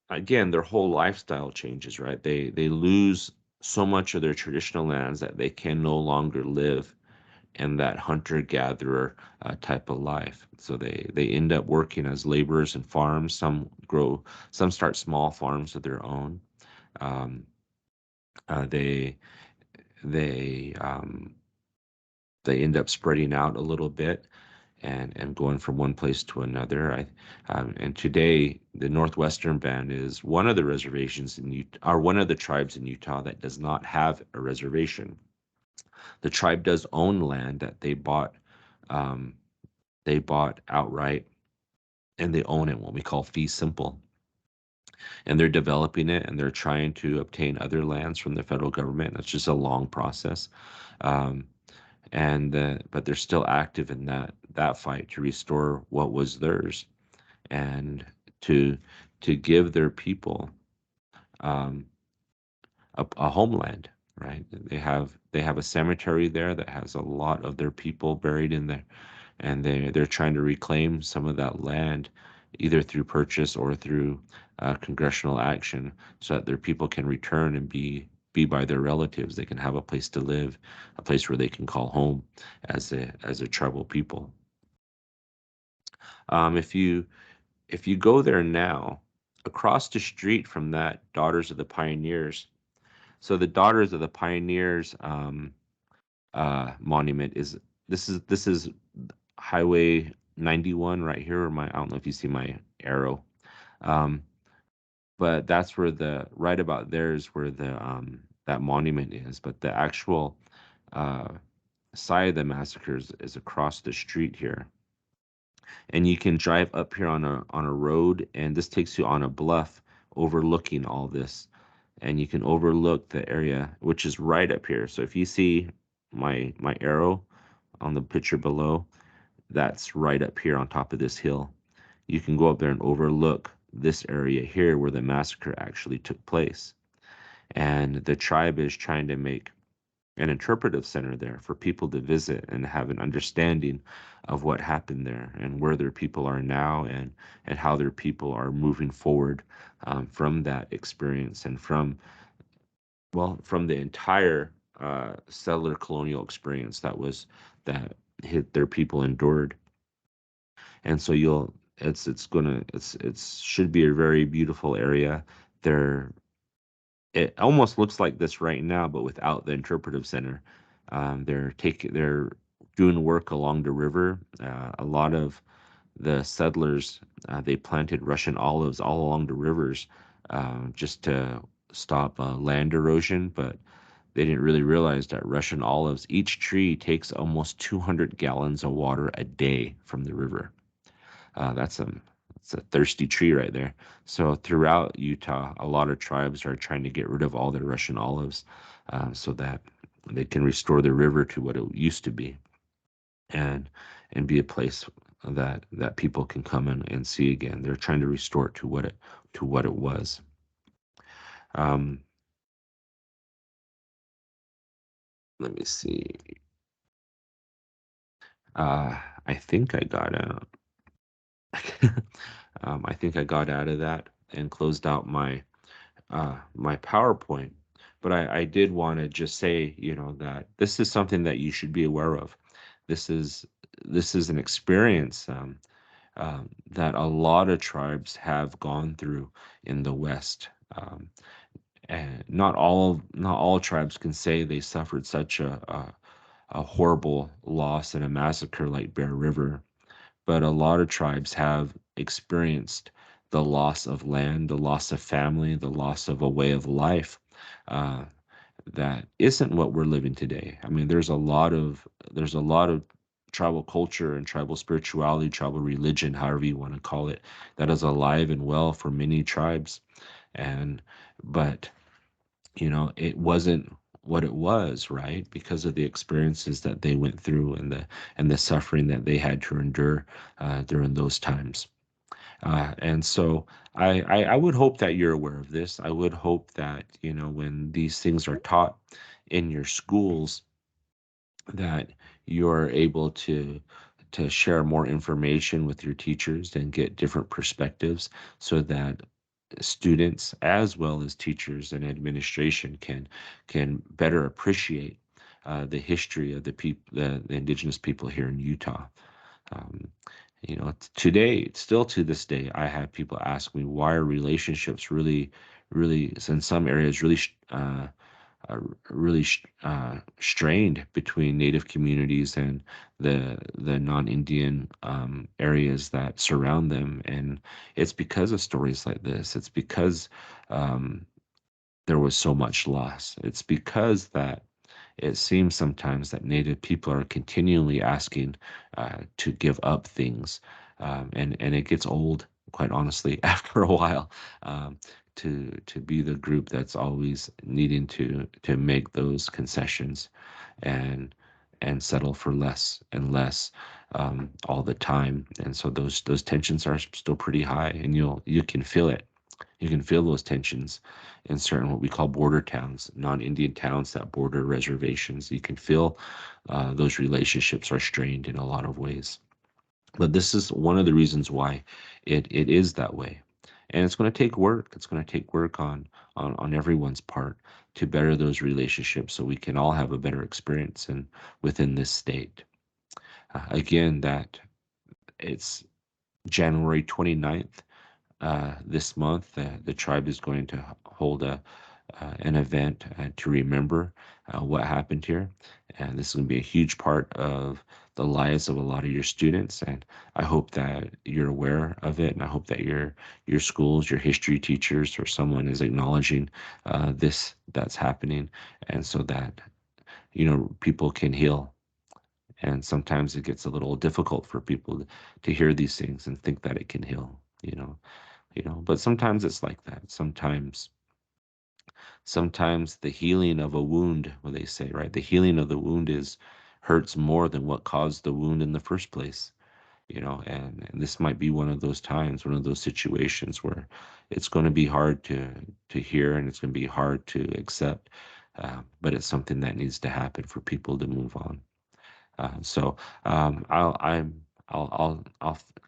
again, their whole lifestyle changes, right? They lose so much of their traditional lands that they can no longer live in that hunter-gatherer type of life. So they end up working as laborers in farms. Some start small farms of their own. They end up spreading out a little bit and going from one place to another. And today, the Northwestern Band is one of the reservations one of the tribes in Utah that does not have a reservation. The tribe does own land that they bought outright, and they own it, what we call fee simple. And they're developing it, and they're trying to obtain other lands from the federal government. It's just a long process. But they're still active in that fight to restore what was theirs, and to give their people a homeland. Right? They have a cemetery there that has a lot of their people buried in there, and they're trying to reclaim some of that land, either through purchase or through congressional action, so that their people can return and be by their relatives. They can have a place to live, a place where they can call home as a tribal people. If you go there now, across the street from that Daughters of the Pioneers. So the Daughters of the Pioneers monument is Highway 91 right here. I don't know if you see my arrow, but that's where right about there is where that monument is. But the actual site of the massacres is across the street here, and you can drive up here on a road, and this takes you on a bluff overlooking all this. And you can overlook the area, which is right up here. So if you see my arrow on the picture below, that's right up here on top of this hill. You can go up there and overlook this area here where the massacre actually took place. And the tribe is trying to make an interpretive center there for people to visit and have an understanding of what happened there and where their people are now, and how their people are moving forward from that experience, and from the entire settler colonial experience that their people endured. And so it should be a very beautiful area there. It almost looks like this right now, but without the interpretive center. They're doing work along the river. A lot of the settlers, they planted Russian olives all along the rivers, just to stop land erosion. But they didn't really realize that Russian olives, each tree takes almost 200 gallons of water a day from the river. That's a thirsty tree right there. So throughout Utah, a lot of tribes are trying to get rid of all their Russian olives, so that they can restore the river to what it used to be, and be a place that people can come in and see again. They're trying to restore it to what it was. Let me see. I think I got out. I think I got out of that and closed out my PowerPoint. But I did want to just say, that this is something that you should be aware of. This is an experience that a lot of tribes have gone through in the West. And not all tribes can say they suffered such a horrible loss and a massacre like Bear River, but a lot of tribes have experienced the loss of land, the loss of family, the loss of a way of life that isn't what we're living today. I mean, there's a lot of tribal culture and tribal spirituality, tribal religion, however you want to call it, that is alive and well for many tribes. But it wasn't what it was, right? Because of the experiences that they went through and the suffering that they had to endure during those times. And so I would hope that you're aware of this. I would hope that, when these things are taught in your schools, that you're able to share more information with your teachers and get different perspectives so that students as well as teachers and administration can better appreciate the history of the people, the indigenous people here in Utah. Um, Today, still to this day, I have people ask me, why are relationships really, really, in some areas, strained between Native communities and the non-Indian areas that surround them. And it's because of stories like this. It's because there was so much loss. It's because that it seems sometimes that Native people are continually asking to give up things, and it gets old, quite honestly, after a while, to be the group that's always needing to make those concessions and settle for less and less all the time. And so those tensions are still pretty high, and you can feel it. You can feel those tensions in certain what we call border towns, non-Indian towns that border reservations. You can feel those relationships are strained in a lot of ways. But this is one of the reasons why it is that way. And it's going to take work. It's going to take work on everyone's part to better those relationships so we can all have a better experience within this state. Again, that it's January 29th. This month, the tribe is going to hold an event to remember what happened here. And this is going to be a huge part of the lives of a lot of your students. And I hope that you're aware of it. And I hope that your schools, your history teachers, or someone is acknowledging this that's happening. And so that, people can heal. And sometimes it gets a little difficult for people to hear these things and think that it can heal, but sometimes it's like that. Sometimes the healing of a wound, what they say, right? The healing of the wound hurts more than what caused the wound in the first place, and this might be one of those times, one of those situations where it's going to be hard to hear and it's going to be hard to accept, but it's something that needs to happen for people to move on. I'll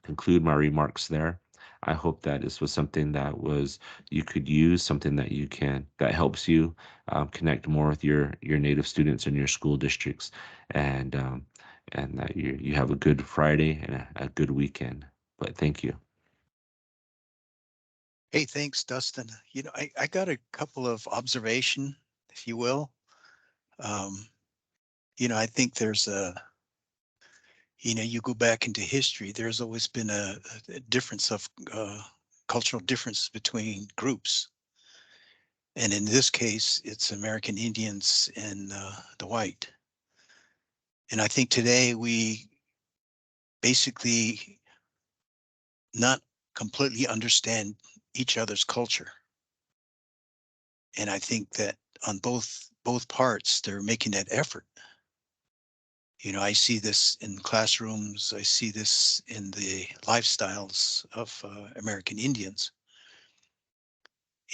conclude my remarks there. I hope that this was something that you could use, something that helps you connect more with your Native students in your school districts, and that you have a good Friday and a good weekend. But thank you. Hey, thanks, Dustin. I got a couple of observation, if you will. I think there's you go back into history, there's always been a difference of cultural difference between groups. And in this case, it's American Indians and the white. And I think today we basically not completely understand each other's culture. And I think that on both parts, they're making that effort. I see this in classrooms. I see this in the lifestyles of American Indians.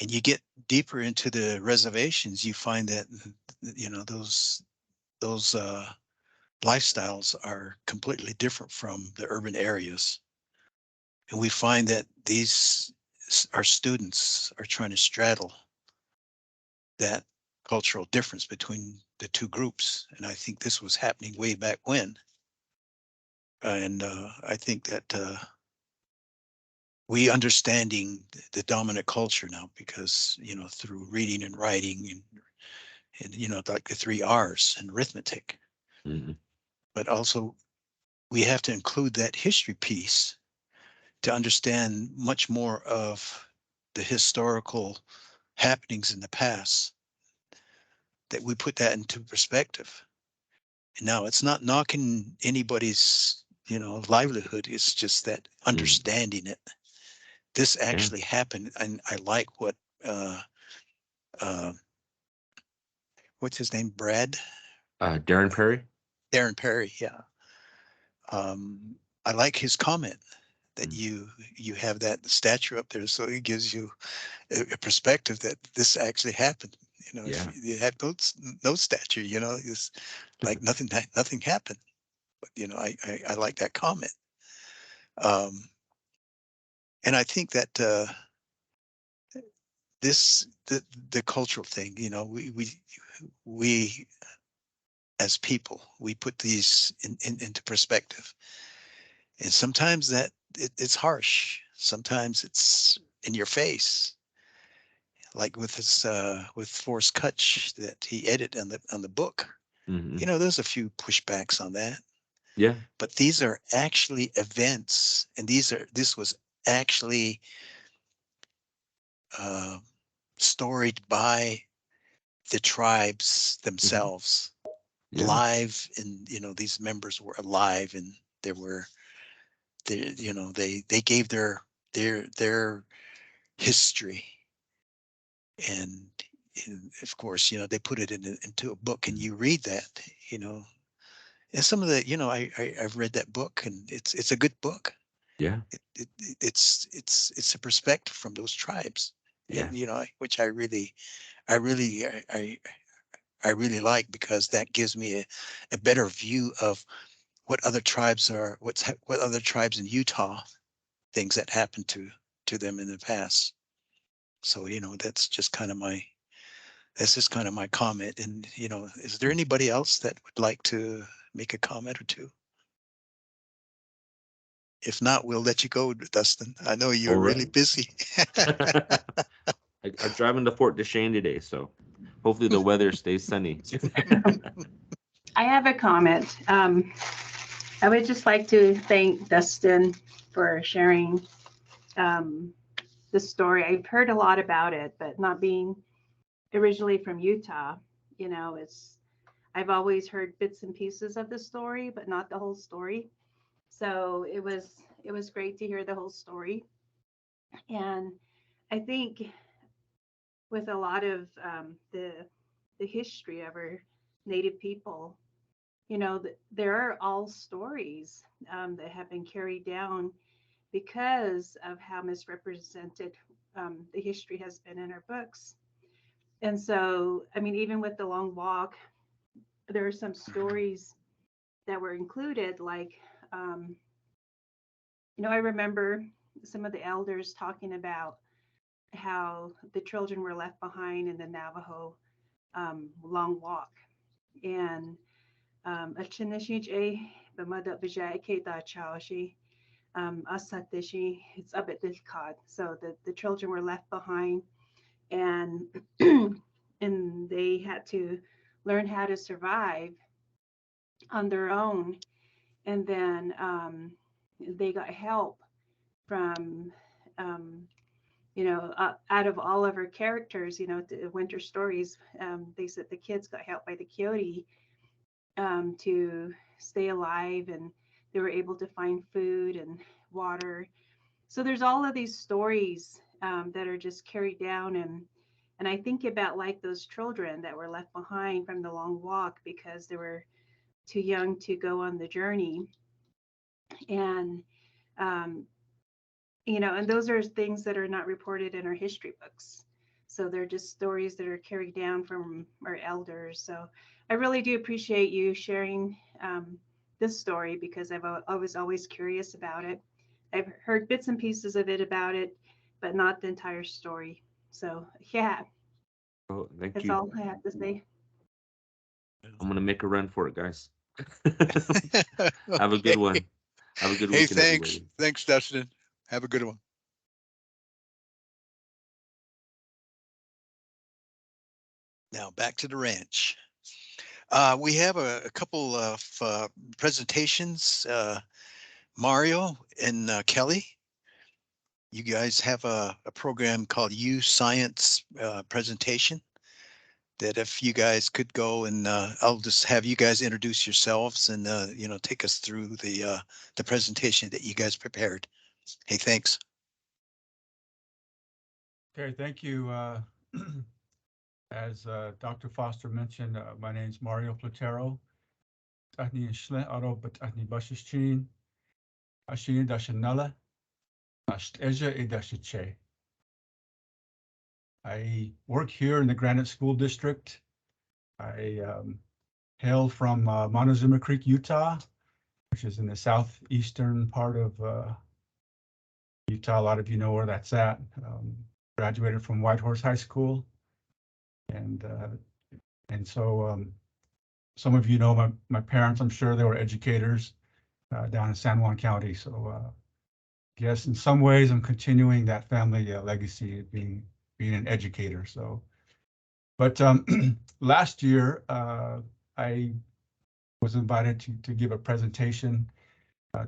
And you get deeper into the reservations, you find that, those lifestyles are completely different from the urban areas. And we find that our students are trying to straddle that cultural difference between the two groups. And I think this was happening way back when. And I think that we understanding the dominant culture now because, through reading and writing and like the 3 R's and arithmetic. Mm-hmm. But also we have to include that history piece to understand much more of the historical happenings in the past, that we put that into perspective. Now, it's not knocking anybody's, livelihood. It's just that understanding it. This actually happened, and I like what uh, what's his name? Darren Perry. Darren Perry. Yeah. I like his comment that you have that statue up there, so it gives you a perspective that this actually happened. If you had no statue, it's like nothing happened. But I like that comment. And I think that the cultural thing, we as people, we put these into perspective, and sometimes it's harsh. Sometimes it's in your face, like with this with Forrest Kutch that he edited on the book. There's a few pushbacks on that. Yeah. But these are actually events, and this was actually storied by the tribes themselves, live, and these members were alive, and they gave their history, and of course they put it into a book, and you read that, and some of the I've read that book, and it's a good book. Yeah. It's a perspective from those tribes, Yeah. and which I really like, because that gives me a better view of what other tribes what other tribes in Utah, things that happened to them in the past. So that's just kind of my comment. And is there anybody else that would like to make a comment or two? If not, we'll let you go, Dustin. I know you're really busy. I'm driving to Fort Duchesne today, so hopefully the weather stays sunny. I have a comment. I would just like to thank Dustin for sharing the story. I've heard a lot about it, but not being originally from Utah, I've always heard bits and pieces of the story, but not the whole story. So it was great to hear the whole story. And I think with a lot of the history of our Native people, there are all stories that have been carried down because of how misrepresented the history has been in our books. And so, even with the Long Walk, there are some stories that were included, like, I remember some of the elders talking about how the children were left behind in the Navajo Long Walk. And it's so the children were left behind, and and they had to learn how to survive on their own. And then they got help from out of all of our characters, the winter stories, they said the kids got help by the Coyote to stay alive, and they were able to find food and water. So there's all of these stories that are just carried down, and I think about like those children that were left behind from the Long Walk because they were too young to go on the journey. And and those are things that are not reported in our history books. So they're just stories that are carried down from our elders. So I really do appreciate you sharing this story, because I was always curious about it. I've heard bits and pieces of it about it, but not the entire story. So yeah. Oh, thank That's you. all I have to say. I'm gonna make a run for it, guys. Have a good one. Have a good Hey, weekend, thanks. everybody. Thanks, Dustin. Have a good one. Now back to the ranch. We have a couple of presentations. Mario and Kelly, you guys have a program called U Science presentation. that if you guys could go and I'll just have you guys introduce yourselves and you know, take us through the presentation that you guys prepared. Hey, thanks. Okay, thank you. As Dr. Foster mentioned, my name is Mario Platero. Tahni Shle Aro Batahni Bashichin, Ashin Dashanala, Ashteja Edashiche. I work here in the Granite School District. I hail from Montezuma Creek, Utah, which is in the southeastern part of Utah. A lot of you know where that's at. Graduated from Whitehorse High School. And so some of you know my parents, I'm sure they were educators down in San Juan County. So yes, in some ways I'm continuing that family legacy of being an educator. So, but last year I was invited to give a presentation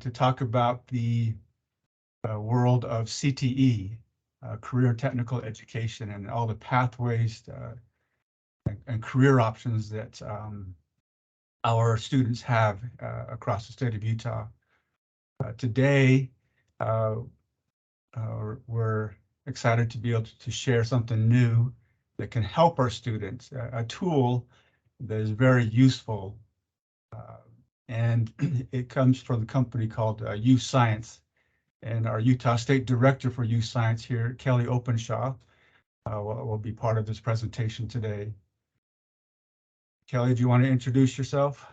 to talk about the world of CTE, career technical education, and all the pathways and career options that our students have across the state of Utah. Today, we're excited to be able to share something new that can help our students, a tool that is very useful. And it comes from a company called Youth Science. And our Utah State Director for Youth Science here, Kelly Openshaw, will be part of this presentation today. Kelly, do you want to introduce yourself?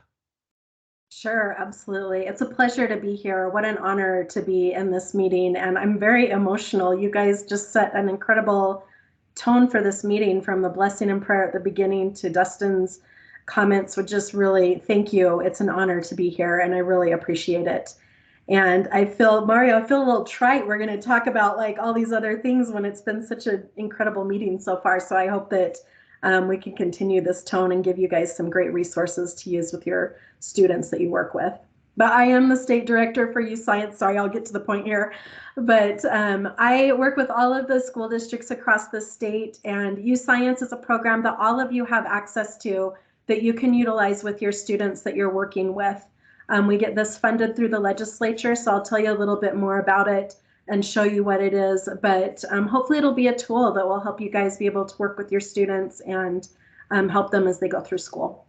Sure, absolutely. It's a pleasure to be here. What an honor to be in this meeting. And I'm very emotional. You guys just set an incredible tone for this meeting, from the blessing and prayer at the beginning to Dustin's comments, would just really thank you. It's an honor to be here and I really appreciate it. And I feel, Mario, I feel a little trite. We're going to talk about like all these other things when it's been such an incredible meeting so far. So I hope that we can continue this tone and give you guys some great resources to use with your students that you work with. But I am the state director for Youth Science. Sorry, I'll get to the point here. But I work with all of the school districts across the state, and Youth Science is a program that all of you have access to that you can utilize with your students that you're working with. We get this funded through the legislature, so I'll tell you a little bit more about it and show you what it is, but hopefully it'll be a tool that will help you guys be able to work with your students and help them as they go through school.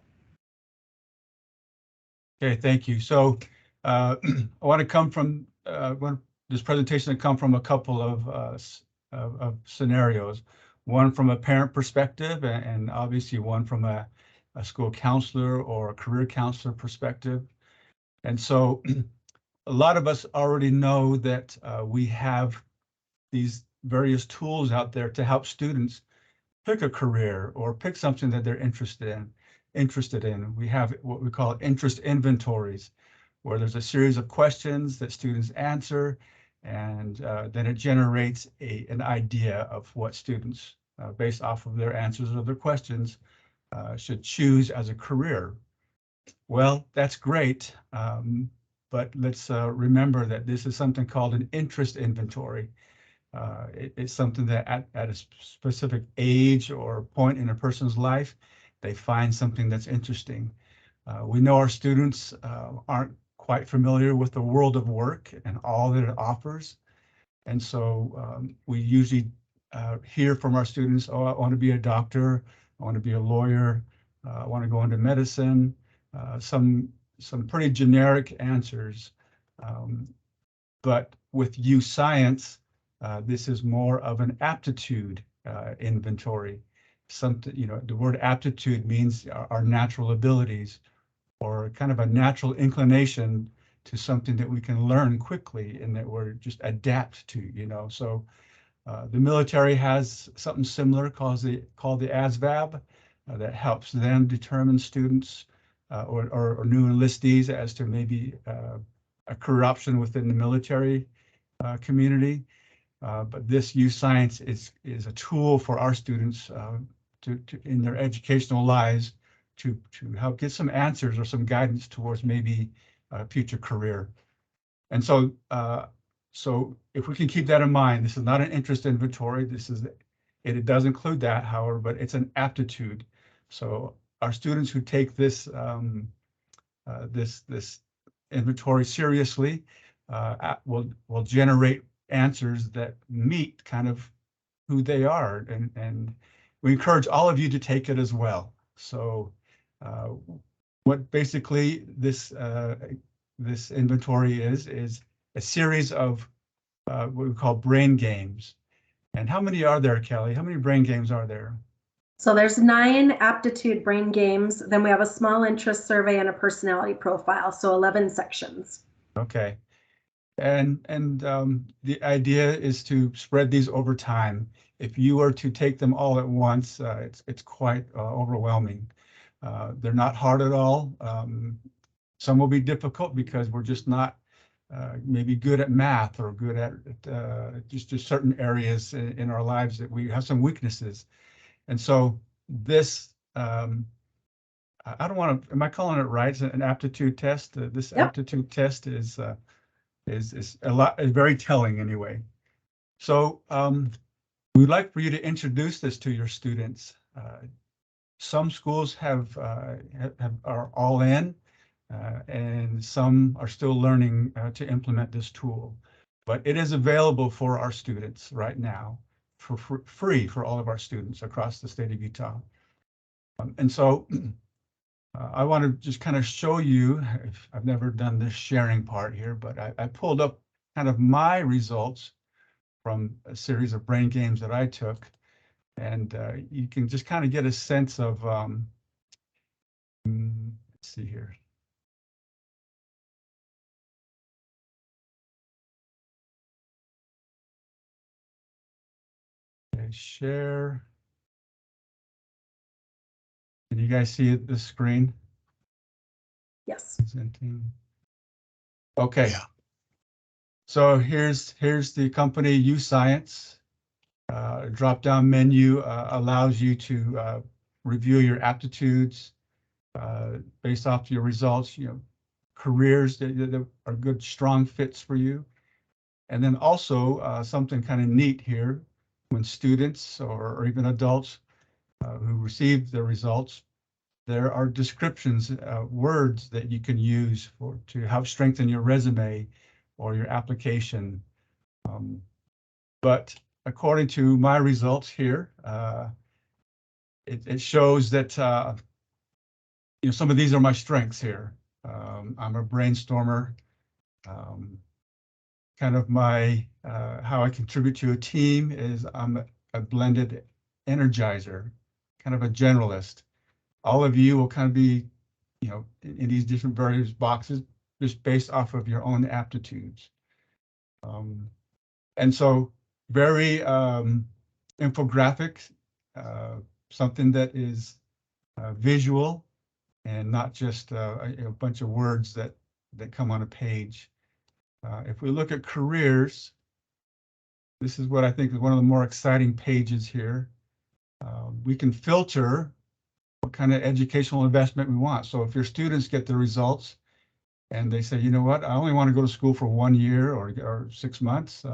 Okay, thank you. So I want to come from this presentation to come from a couple of scenarios. One from a parent perspective, and obviously one from a school counselor or a career counselor perspective. And so a lot of us already know that we have these various tools out there to help students pick a career or pick something that they're interested in. We have what we call interest inventories, where there's a series of questions that students answer, and then it generates an idea of what students, based off of their answers of their questions, should choose as a career. Well, that's great, but let's remember that this is something called an interest inventory. It's something that at a specific age or point in a person's life, they find something that's interesting. We know our students aren't quite familiar with the world of work and all that it offers. And so we usually hear from our students, oh, I want to be a doctor, I want to be a lawyer, I want to go into medicine, some pretty generic answers. But with Youth Science, this is more of an aptitude inventory. Something, you know, the word aptitude means our natural abilities, or kind of a natural inclination to something that we can learn quickly and that we're just adapt to, you know. So the military has something similar called the ASVAB that helps them determine students or new enlistees as to maybe a career option within the military community. But this Youth Science is a tool for our students to in their educational lives to help get some answers or some guidance towards maybe a future career. And so so if we can keep that in mind, this is not an interest inventory. This is it does include that, however, but it's an aptitude So our students who take this this inventory seriously will generate answers that meet kind of who they are, and we encourage all of you to take it as well. So what basically this this inventory is a series of what we call brain games. And how many are there, Kelly? How many brain games are there? So there's 9 aptitude brain games. Then we have a small interest survey and a personality profile. So 11 sections. Okay. And the idea is to spread these over time. If you were to take them all at once, it's quite overwhelming. They're not hard at all. Some will be difficult because we're just not maybe good at math or good at just certain areas in our lives that we have some weaknesses. And so this, I don't want to, am I calling it right? It's an aptitude test. This aptitude test is very telling anyway. So we'd like for you to introduce this to your students. Some schools are all in, and some are still learning to implement this tool. But it is available for our students right now for free for all of our students across the state of Utah. And so I want to just kind of show you, I've never done this sharing part here, but I pulled up kind of my results from a series of brain games that I took. And you can just kind of get a sense of, let's see here. Okay, share. Can you guys see the screen? Yes. Presenting. Okay. Yeah. So here's the company UScience. Drop-down menu allows you to review your aptitudes based off your results, careers that are good, strong fits for you. And then also something kind of neat here, when students or even adults who receive the results, there are descriptions, words that you can use to help strengthen your resume or your application. But according to my results here, it shows that some of these are my strengths here. I'm a brainstormer. Kind of my how I contribute to a team is I'm a blended energizer, kind of a generalist. All of you will kind of be, in these different various boxes, just based off of your own aptitudes. And so very infographic, something that is visual and not just a bunch of words that come on a page. If we look at careers, this is what I think is one of the more exciting pages here. We can filter what kind of educational investment we want. So if your students get the results and they say, you know what, I only want to go to school for 1 year or 6 months,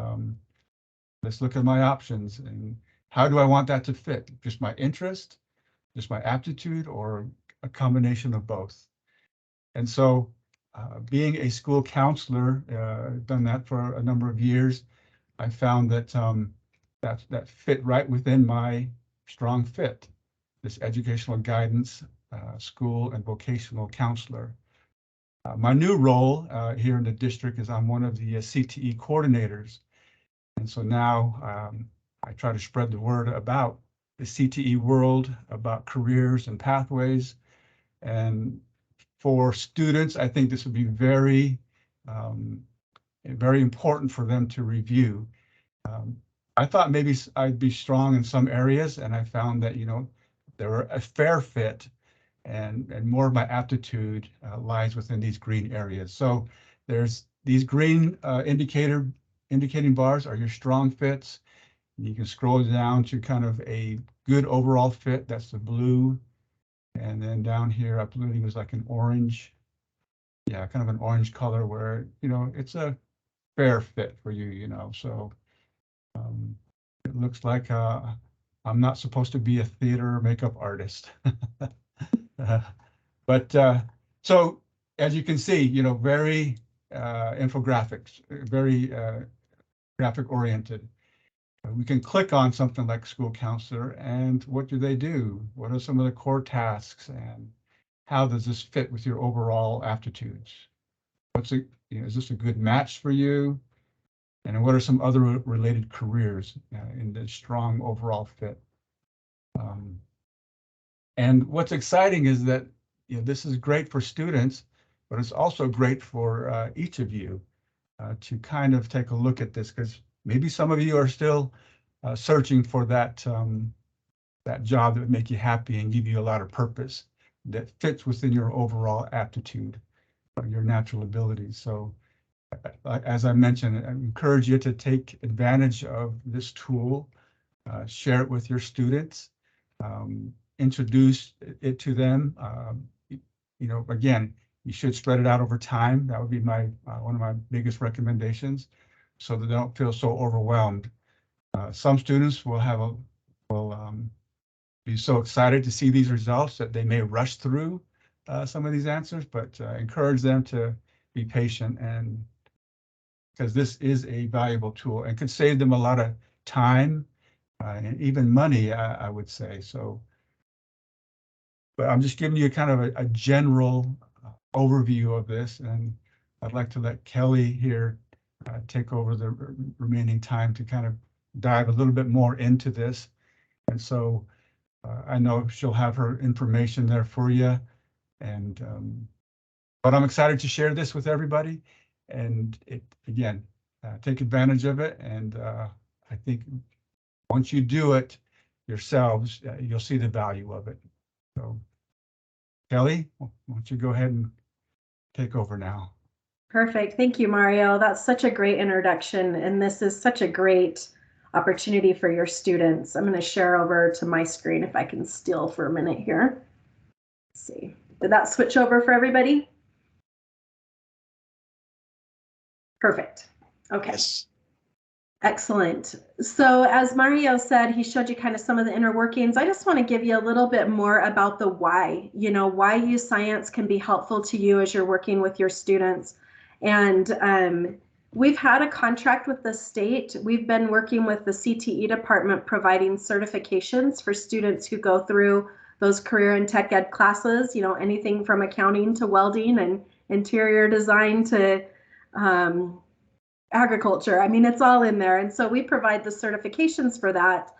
let's look at my options and how do I want that to fit? Just my interest, just my aptitude, or a combination of both. And so being a school counselor, done that for a number of years, I found that that fit right within my strong fit, this educational guidance, school and vocational counselor. My new role here in the district is I'm one of the CTE coordinators. And so now I try to spread the word about the CTE world, about careers and pathways. And for students, I think this would be very, very important for them to review. I thought maybe I'd be strong in some areas, and I found that, there were a fair fit, and more of my aptitude lies within these green areas. So there's these green indicating bars are your strong fits. You can scroll down to kind of a good overall fit. That's the blue. And then down here, I believe it was like an orange. Yeah, kind of an orange color where, it's a fair fit for you, So it looks like I'm not supposed to be a theater or makeup artist. So as you can see, very infographics, very graphic oriented. We can click on something like school counselor, and what do they do? What are some of the core tasks, and how does this fit with your overall aptitudes? Is this a good match for you? And what are some other related careers in the strong overall fit? And what's exciting is that this is great for students, but it's also great for each of you to kind of take a look at this, because maybe some of you are still searching for that job that would make you happy and give you a lot of purpose that fits within your overall aptitude or your natural abilities. So as I mentioned, I encourage you to take advantage of this tool, share it with your students, introduce it to them. Again, you should spread it out over time. That would be one of my biggest recommendations, so that they don't feel so overwhelmed. Some students will be so excited to see these results that they may rush through some of these answers, but encourage them to be patient, and because this is a valuable tool and could save them a lot of time and even money, I would say. So, but I'm just giving you kind of a general overview of this, and I'd like to let Kelly here take over the remaining time to kind of dive a little bit more into this. And so I know she'll have her information there for you, and but I'm excited to share this with everybody, and again, take advantage of it. And I think once you do it yourselves, you'll see the value of it. So Kelly, why don't you go ahead and take over now? Perfect. Thank you, Mario. That's such a great introduction, and this is such a great opportunity for your students. I'm going to share over to my screen if I can steal for a minute here. Let's see. Did that switch over for everybody? Perfect. Okay. Yes. Excellent. So as Mario said, he showed you kind of some of the inner workings. I just want to give you a little bit more about the why, why use science can be helpful to you as you're working with your students. And we've had a contract with the state. We've been working with the CTE department, providing certifications for students who go through those career and tech ed classes, anything from accounting to welding and interior design to agriculture. I mean, it's all in there. And so we provide the certifications for that.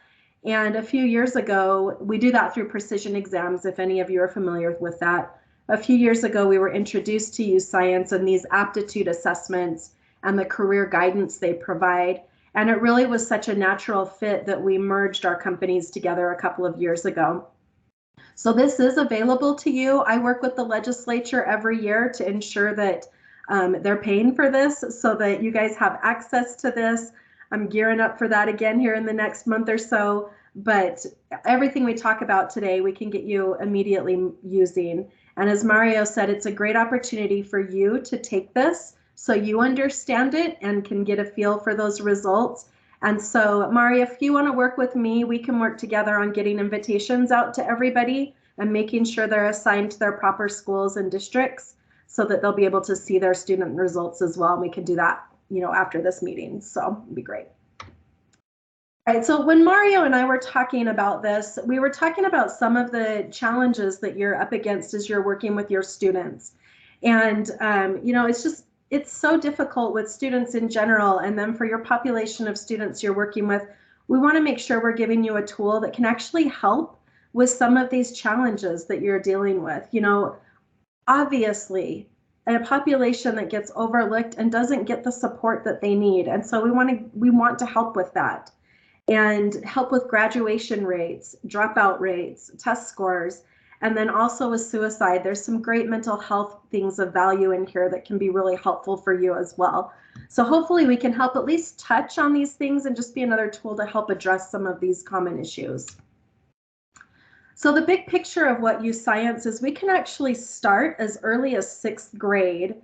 And a few years ago, we do that through precision exams, if any of you are familiar with that. A few years ago, we were introduced to use science and these aptitude assessments and the career guidance they provide. And it really was such a natural fit that we merged our companies together a couple of years ago. So this is available to you. I work with the legislature every year to ensure that they're paying for this so that you guys have access to this. I'm gearing up for that again here in the next month or so. But everything we talk about today, we can get you immediately using. And as Mario said, it's a great opportunity for you to take this so you understand it and can get a feel for those results. And so, Mario, if you want to work with me, we can work together on getting invitations out to everybody and making sure they're assigned to their proper schools and districts so that they'll be able to see their student results as well. And we can do that, after this meeting. So it'd be great. All right, so when Mario and I were talking about this, we were talking about some of the challenges that you're up against as you're working with your students. And, it's so difficult with students in general. And then for your population of students you're working with, we want to make sure we're giving you a tool that can actually help with some of these challenges that you're dealing with. Obviously, a population that gets overlooked and doesn't get the support that they need. And so we want to help with that and help with graduation rates, dropout rates, test scores, and then also with suicide. There's some great mental health things of value in here that can be really helpful for you as well. So hopefully we can help at least touch on these things and just be another tool to help address some of these common issues. So the big picture of what Use Science is, we can actually start as early as 6th grade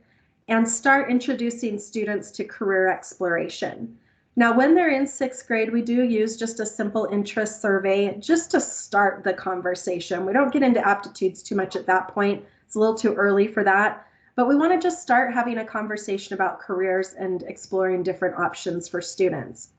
and start introducing students to career exploration. Now, when they're in 6th grade, we do use just a simple interest survey just to start the conversation. We don't get into aptitudes too much at that point. It's a little too early for that, but we want to just start having a conversation about careers and exploring different options for students.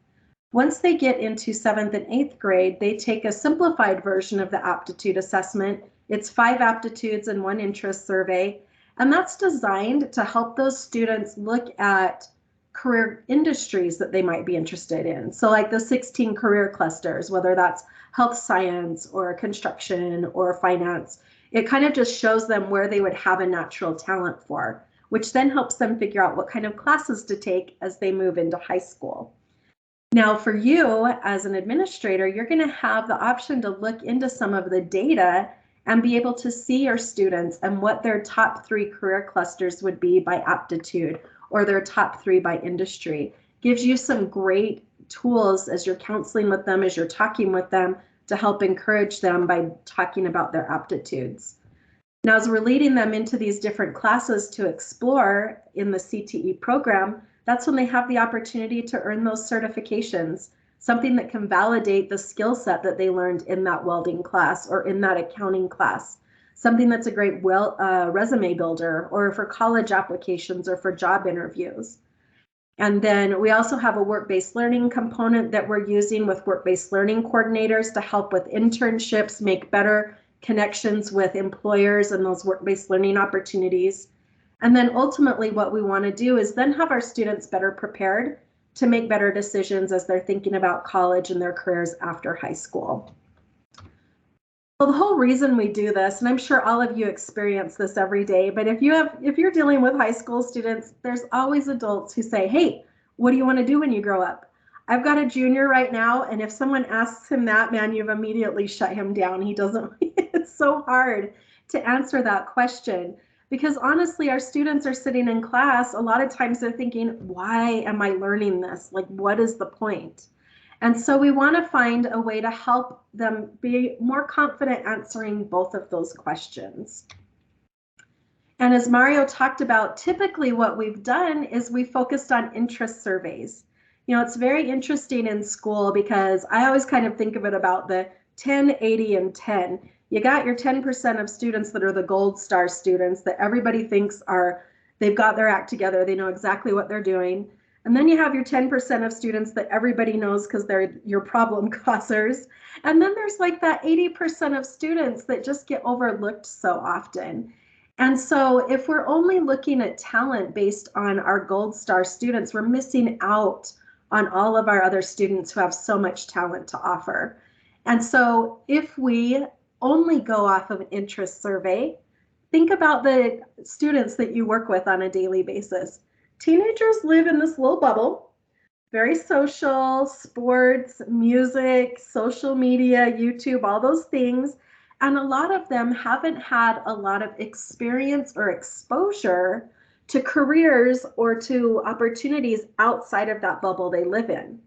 Once they get into 7th and 8th grade, they take a simplified version of the aptitude assessment. It's 5 aptitudes and 1 interest survey, and that's designed to help those students look at career industries that they might be interested in. So like the 16 career clusters, whether that's health science or construction or finance, it kind of just shows them where they would have a natural talent for, which then helps them figure out what kind of classes to take as they move into high school. Now for you as an administrator, you're going to have the option to look into some of the data and be able to see your students and what their top 3 career clusters would be by aptitude, or their top 3 by industry. Gives you some great tools as you're counseling with them, as you're talking with them, to help encourage them by talking about their aptitudes. Now, as we're leading them into these different classes to explore in the CTE program, that's when they have the opportunity to earn those certifications, something that can validate the skill set that they learned in that welding class or in that accounting class. Something that's a great resume builder, or for college applications or for job interviews. And then we also have a work-based learning component that we're using with work-based learning coordinators to help with internships, make better connections with employers and those work-based learning opportunities. And then ultimately what we want to do is then have our students better prepared to make better decisions as they're thinking about college and their careers after high school. Well, the whole reason we do this, and I'm sure all of you experience this every day, but if you're dealing with high school students, there's always adults who say, hey, what do you want to do when you grow up? I've got a junior right now, and if someone asks him that, man, you've immediately shut him down. He doesn't, it's so hard to answer that question, because honestly, our students are sitting in class. A lot of times they're thinking, why am I learning this? Like, what is the point? And so we want to find a way to help them be more confident answering both of those questions. And as Mario talked about, typically what we've done is we focused on interest surveys. You know, it's very interesting in school because I always kind of think of it about the 10, 80, and 10. You got your 10% of students that are the gold star students that everybody thinks they've got their act together, they know exactly what they're doing. And then you have your 10% of students that everybody knows because they're your problem causers. And then there's like that 80% of students that just get overlooked so often. And so if we're only looking at talent based on our gold star students, we're missing out on all of our other students who have so much talent to offer. And so if we only go off of an interest survey, think about the students that you work with on a daily basis. Teenagers live in this little bubble, very social, sports, music, social media, YouTube, all those things. And a lot of them haven't had a lot of experience or exposure to careers or to opportunities outside of that bubble they live in.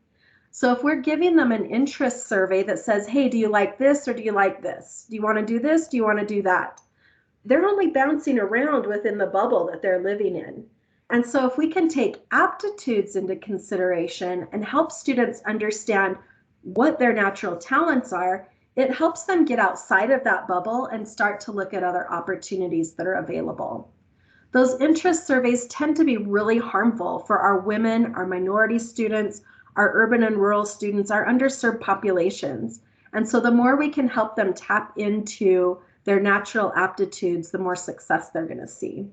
So if we're giving them an interest survey that says, hey, do you like this or do you like this? Do you want to do this? Do you want to do that? They're only bouncing around within the bubble that they're living in. And so if we can take aptitudes into consideration and help students understand what their natural talents are, it helps them get outside of that bubble and start to look at other opportunities that are available. Those interest surveys tend to be really harmful for our women, our minority students, our urban and rural students, our underserved populations. And so the more we can help them tap into their natural aptitudes, the more success they're going to see.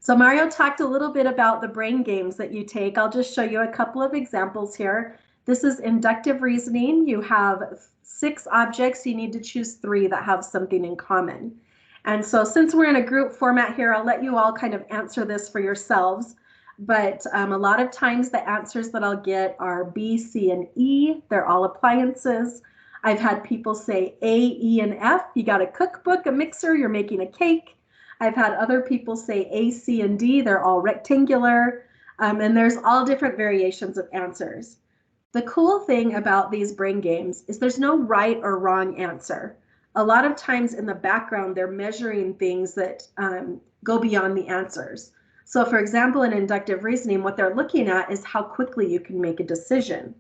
So Mario talked a little bit about the brain games that you take. I'll just show you a couple of examples here. This is inductive reasoning. You have 6 objects. You need to choose 3 that have something in common. And so since we're in a group format here, I'll let you all kind of answer this for yourselves. But a lot of times the answers that I'll get are B, C, and E. They're all appliances. I've had people say A, E, and F. You got a cookbook, a mixer, you're making a cake. I've had other people say A, C, and D. They're all rectangular. And there's all different variations of answers. The cool thing about these brain games is there's no right or wrong answer. A lot of times in the background, they're measuring things that go beyond the answers. So for example, in inductive reasoning, what they're looking at is how quickly you can make a decision.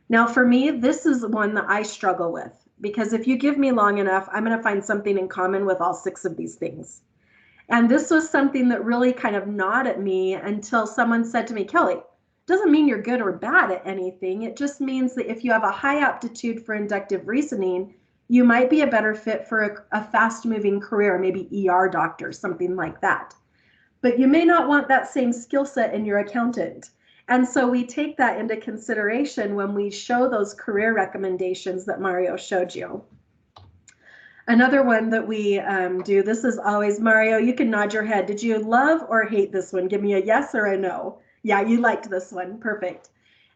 Now, for me, this is one that I struggle with, because if you give me long enough, I'm going to find something in common with all 6 of these things. And this was something that really kind of gnawed at me until someone said to me, Kelly, doesn't mean you're good or bad at anything. It just means that if you have a high aptitude for inductive reasoning, you might be a better fit for a fast-moving career, maybe ER doctor, something like that. But you may not want that same skill set in your accountant. And so we take that into consideration when we show those career recommendations that Mario showed you. Another one that we do, this is always, Mario, you can nod your head. Did you love or hate this one? Give me a yes or a no. Yeah, you liked this one. Perfect.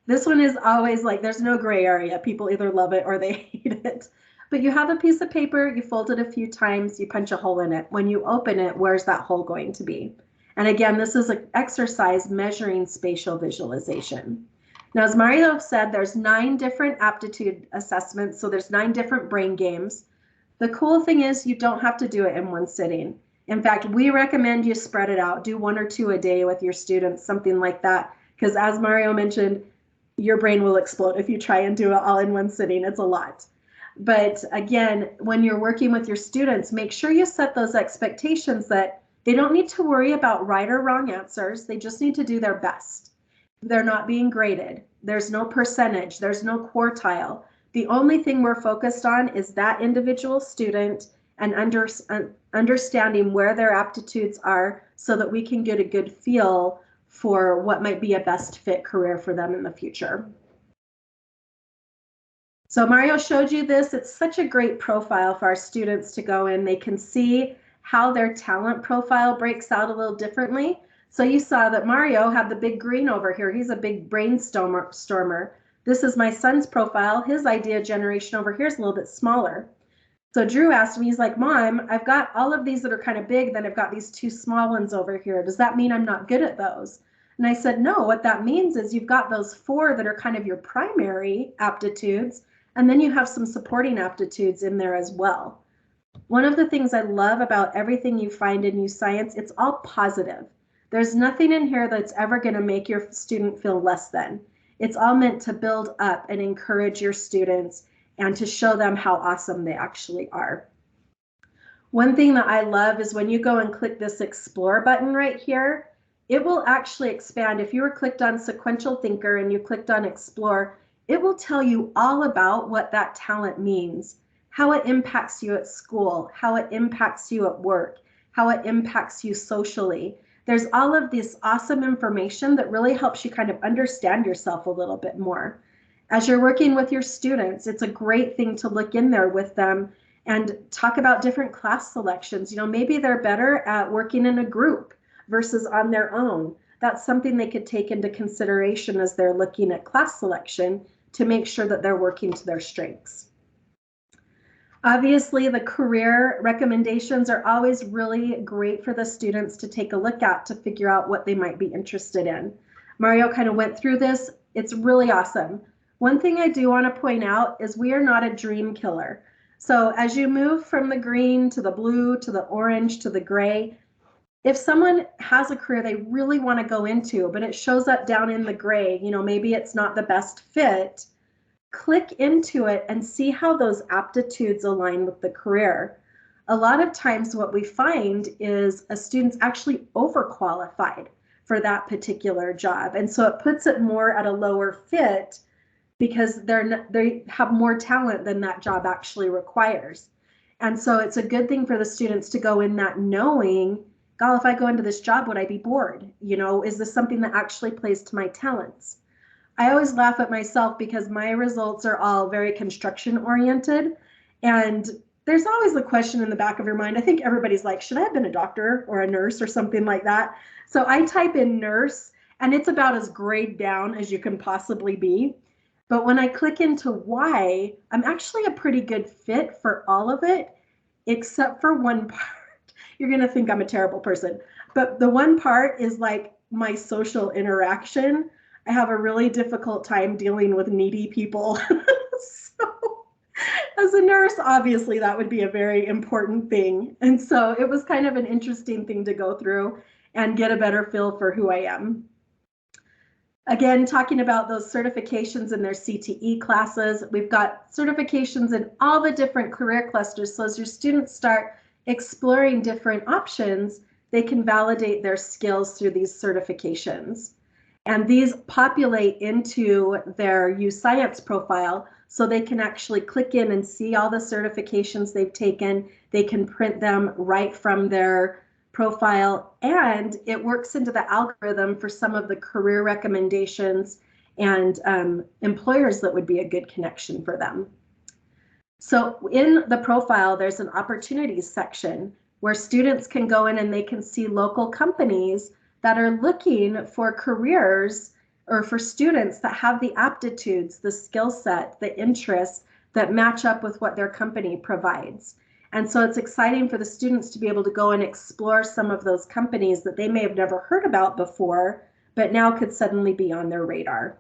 This one is always like, there's no gray area. People either love it or they hate it. But you have a piece of paper, you fold it a few times, you punch a hole in it. When you open it, where's that hole going to be? And again, this is an exercise measuring spatial visualization. Now, as Mario said, there's 9 different aptitude assessments. So there's 9 different brain games. The cool thing is you don't have to do it in one sitting. In fact, we recommend you spread it out. Do 1 or 2 a day with your students, something like that. Because as Mario mentioned, your brain will explode if you try and do it all in one sitting. It's a lot. But again, when you're working with your students, make sure you set those expectations that they don't need to worry about right or wrong answers. They just need to do their best. They're not being graded. There's no percentage. There's no quartile. The only thing we're focused on is that individual student and understanding where their aptitudes are so that we can get a good feel for what might be a best fit career for them in the future. So Mario showed you this. It's such a great profile for our students to go in. They can see how their talent profile breaks out a little differently. So you saw that Mario had the big green over here. He's a big brainstormer. This is my son's profile. His idea generation over here is a little bit smaller. So Drew asked me, he's like, Mom, I've got all of these that are kind of big, then I've got these 2 small ones over here. Does that mean I'm not good at those? And I said, no, what that means is you've got those 4 that are kind of your primary aptitudes, and then you have some supporting aptitudes in there as well. One of the things I love about everything you find in U Science, it's all positive. There's nothing in here that's ever going to make your student feel less than. It's all meant to build up and encourage your students and to show them how awesome they actually are. One thing that I love is when you go and click this Explore button right here, it will actually expand. If you were clicked on Sequential Thinker and you clicked on Explore, it will tell you all about what that talent means, how it impacts you at school, how it impacts you at work, how it impacts you socially. There's all of this awesome information that really helps you kind of understand yourself a little bit more. As you're working with your students, it's a great thing to look in there with them and talk about different class selections. You know, maybe they're better at working in a group versus on their own. That's something they could take into consideration as they're looking at class selection to make sure that they're working to their strengths. Obviously, the career recommendations are always really great for the students to take a look at to figure out what they might be interested in. Mario kind of went through this. It's really awesome. One thing I do want to point out is we are not a dream killer. So as you move from the green to the blue to the orange to the gray, if someone has a career they really want to go into, but it shows up down in the gray, you know, maybe it's not the best fit, click into it and see how those aptitudes align with the career. A lot of times what we find is a student's actually overqualified for that particular job. And so it puts it more at a lower fit because they have more talent than that job actually requires. And so it's a good thing for the students to go in that knowing, God, if I go into this job, would I be bored? You know, is this something that actually plays to my talents? I always laugh at myself because my results are all very construction oriented. And there's always the question in the back of your mind. I think everybody's like, should I have been a doctor or a nurse or something like that? So I type in nurse and it's about as grayed down as you can possibly be. But when I click into why, I'm actually a pretty good fit for all of it, except for one part. You're going to think I'm a terrible person. But the one part is like my social interaction. I have a really difficult time dealing with needy people. So as a nurse, obviously that would be a very important thing. And so it was kind of an interesting thing to go through. and get a better feel for who I am. Again, talking about those certifications in their CTE classes, we've got certifications in all the different career clusters. So as your students start exploring different options, they can validate their skills through these certifications. And these populate into their U-Science profile, so they can actually click in and see all the certifications they've taken. They can print them right from their profile, and it works into the algorithm for some of the career recommendations and employers that would be a good connection for them. So in the profile, there's an opportunities section where students can go in and they can see local companies that are looking for careers or for students that have the aptitudes, the skill set, the interests that match up with what their company provides. And so it's exciting for the students to be able to go and explore some of those companies that they may have never heard about before, but now could suddenly be on their radar.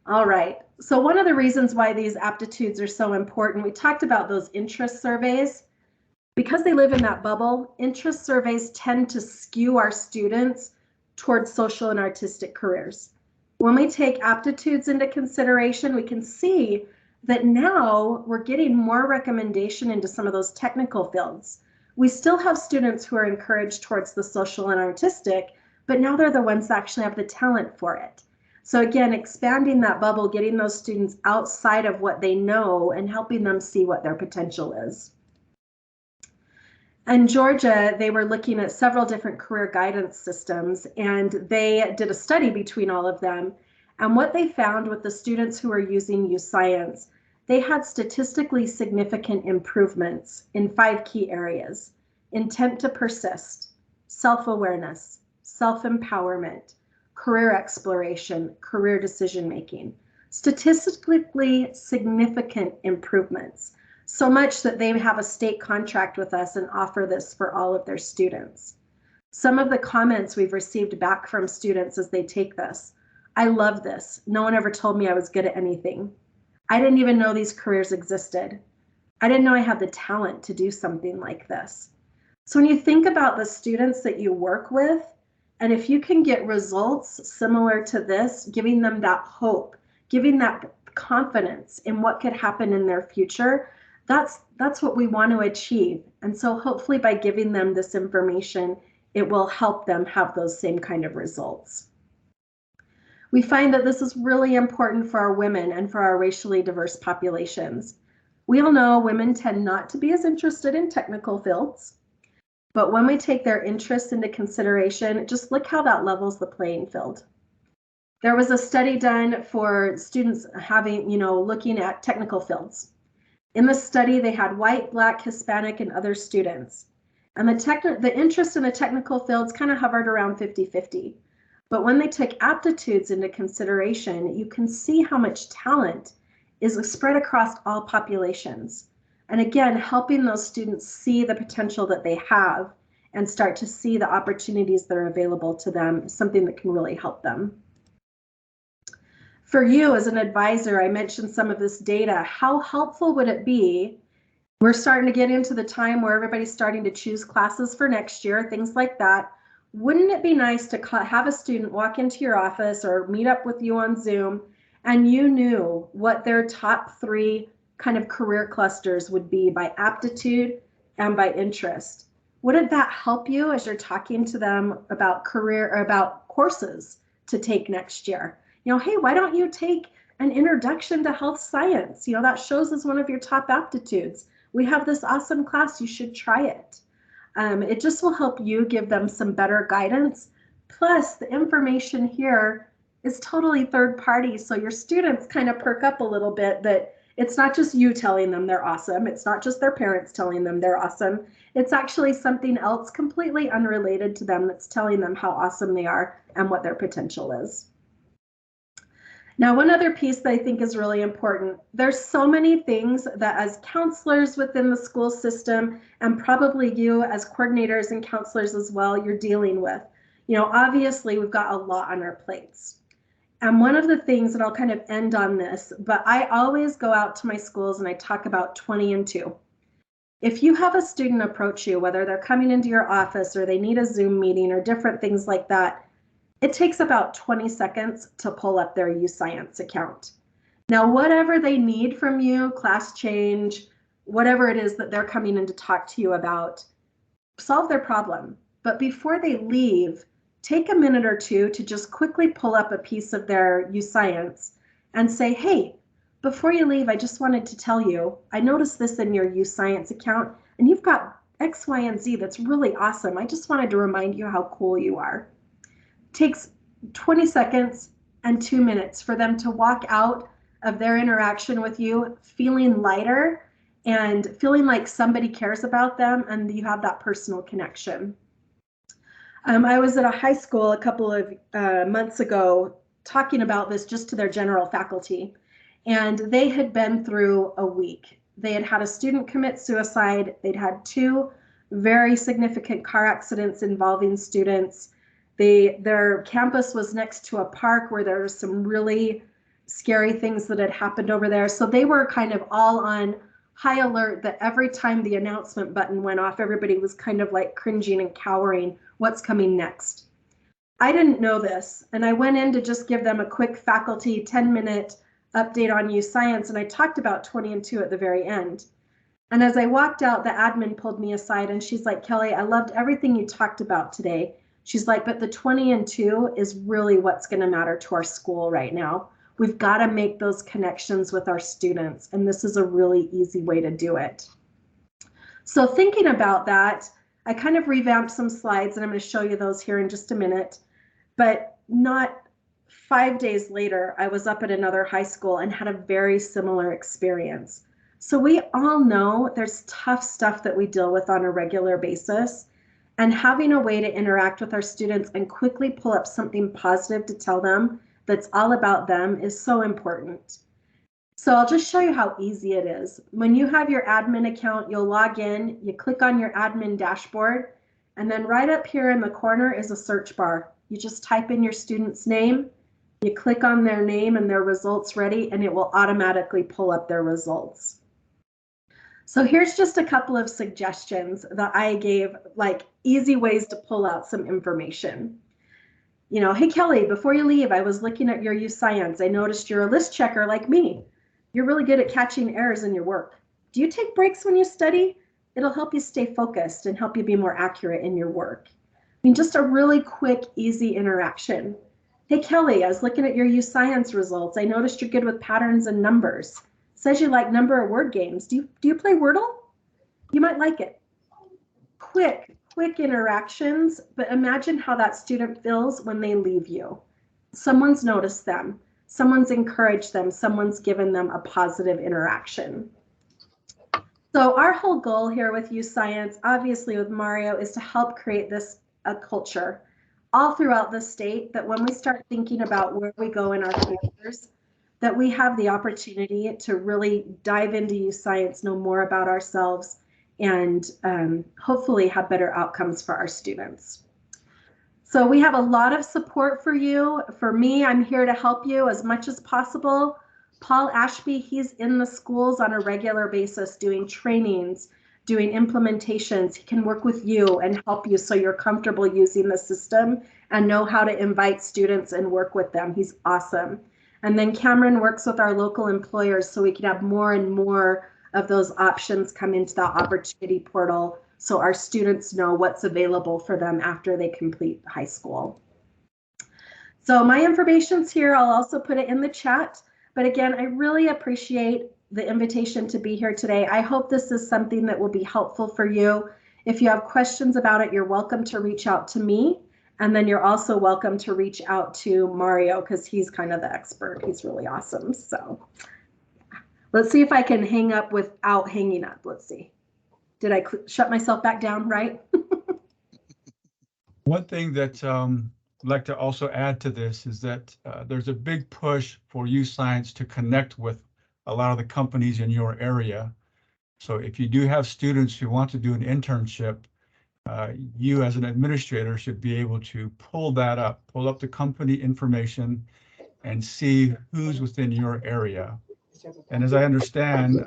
All right, so one of the reasons why these aptitudes are so important, we talked about those interest surveys. Because they live in that bubble, interest surveys tend to skew our students towards social and artistic careers. When we take aptitudes into consideration, we can see that now we're getting more recommendation into some of those technical fields. We still have students who are encouraged towards the social and artistic, but now they're the ones that actually have the talent for it. So again, expanding that bubble, getting those students outside of what they know and helping them see what their potential is. In Georgia, they were looking at several different career guidance systems, and they did a study between all of them. And what they found with the students who are using U-Science, they had statistically significant improvements in 5 key areas: intent to persist, self-awareness, self-empowerment, career exploration, career decision-making. Statistically significant improvements. So much that they have a state contract with us and offer this for all of their students. Some of the comments we've received back from students as they take this: I love this. No one ever told me I was good at anything. I didn't even know these careers existed. I didn't know I had the talent to do something like this. So when you think about the students that you work with, and if you can get results similar to this, giving them that hope, giving that confidence in what could happen in their future, that's what we want to achieve. And so hopefully by giving them this information, it will help them have those same kind of results. We find that this is really important for our women and for our racially diverse populations. We all know women tend not to be as interested in technical fields, but when we take their interests into consideration, just look how that levels the playing field. There was a study done for students looking at technical fields. In the study, they had white, Black, Hispanic, and other students. And the interest in the technical fields kind of hovered around 50-50. But when they took aptitudes into consideration, you can see how much talent is spread across all populations. And again, helping those students see the potential that they have and start to see the opportunities that are available to them is something that can really help them. For you as an advisor, I mentioned some of this data. How helpful would it be? We're starting to get into the time where everybody's starting to choose classes for next year, things like that. Wouldn't it be nice to have a student walk into your office or meet up with you on Zoom and you knew what their top 3 kind of career clusters would be by aptitude and by interest? Wouldn't that help you as you're talking to them about career or about courses to take next year? Hey, why don't you take an introduction to health science? That shows as one of your top aptitudes. We have this awesome class, you should try it. It just will help you give them some better guidance. Plus, the information here is totally third party, so your students kind of perk up a little bit that it's not just you telling them they're awesome. It's not just their parents telling them they're awesome. It's actually something else completely unrelated to them that's telling them how awesome they are and what their potential is. Now, one other piece that I think is really important, there's so many things that as counselors within the school system, and probably you as coordinators and counselors as well, you're dealing with. Obviously we've got a lot on our plates. And one of the things, and I'll kind of end on this, but I always go out to my schools and I talk about 20 and 2. If you have a student approach you, whether they're coming into your office or they need a Zoom meeting or different things like that, it takes about 20 seconds to pull up their UScience account. Now, whatever they need from you, class change, whatever it is that they're coming in to talk to you about, solve their problem. But before they leave, take a minute or two to just quickly pull up a piece of their UScience and say, hey, before you leave, I just wanted to tell you, I noticed this in your UScience account, and you've got X, Y, and Z that's really awesome. I just wanted to remind you how cool you are. It takes 20 seconds and 2 minutes for them to walk out of their interaction with you feeling lighter and feeling like somebody cares about them and you have that personal connection. I was at a high school a couple of months ago talking about this just to their general faculty, and they had been through a week. They had had a student commit suicide. They'd had 2 very significant car accidents involving students. Their campus was next to a park where there were some really scary things that had happened over there. So they were kind of all on high alert that every time the announcement button went off, everybody was kind of like cringing and cowering. What's coming next? I didn't know this, and I went in to just give them a quick faculty 10-minute update on UScience, and I talked about 20 and 2 at the very end. And as I walked out, the admin pulled me aside and she's like, Kelly, I loved everything you talked about today. She's like, but the 20 and 2 is really what's going to matter to our school right now. We've got to make those connections with our students, and this is a really easy way to do it. So thinking about that, I kind of revamped some slides, and I'm going to show you those here in just a minute. But not 5 days later, I was up at another high school and had a very similar experience. So we all know there's tough stuff that we deal with on a regular basis, and having a way to interact with our students and quickly pull up something positive to tell them that's all about them is so important. So I'll just show you how easy it is. When you have your admin account, you'll log in, you click on your admin dashboard, and then right up here in the corner is a search bar. You just type in your student's name, you click on their name and their results ready, and it will automatically pull up their results. So here's just a couple of suggestions that I gave, like easy ways to pull out some information. You know, hey Kelly, before you leave, I was looking at your UScience. I noticed you're a list checker like me. You're really good at catching errors in your work. Do you take breaks when you study? It'll help you stay focused and help you be more accurate in your work. I mean, just a really quick, easy interaction. Hey Kelly, I was looking at your UScience results. I noticed you're good with patterns and numbers. Says you like number of word games. Do you play Wordle? You might like it. Quick interactions, but imagine how that student feels when they leave you. Someone's noticed them, someone's encouraged them, someone's given them a positive interaction. So our whole goal here with UScience, obviously with Mario, is to help create this culture all throughout the state, that when we start thinking about where we go in our careers, that we have the opportunity to really dive into UScience, know more about ourselves, and hopefully have better outcomes for our students. So we have a lot of support for you. For me, I'm here to help you as much as possible. Paul Ashby, he's in the schools on a regular basis doing trainings, doing implementations. He can work with you and help you so you're comfortable using the system and know how to invite students and work with them. He's awesome. And then Cameron works with our local employers so we can have more and more of those options come into the opportunity portal so our students know what's available for them after they complete high school. So my information's here. I'll also put it in the chat. But again, I really appreciate the invitation to be here today. I hope this is something that will be helpful for you. If you have questions about it, you're welcome to reach out to me. And then you're also welcome to reach out to Mario because he's kind of the expert. He's really awesome. So let's see if I can hang up without hanging up. Let's see. Did I shut myself back down right? One thing that I'd like to also add to this is that there's a big push for UScience to connect with a lot of the companies in your area. So if you do have students who want to do an internship, you as an administrator should be able to pull up the company information and see who's within your area. And as I understand,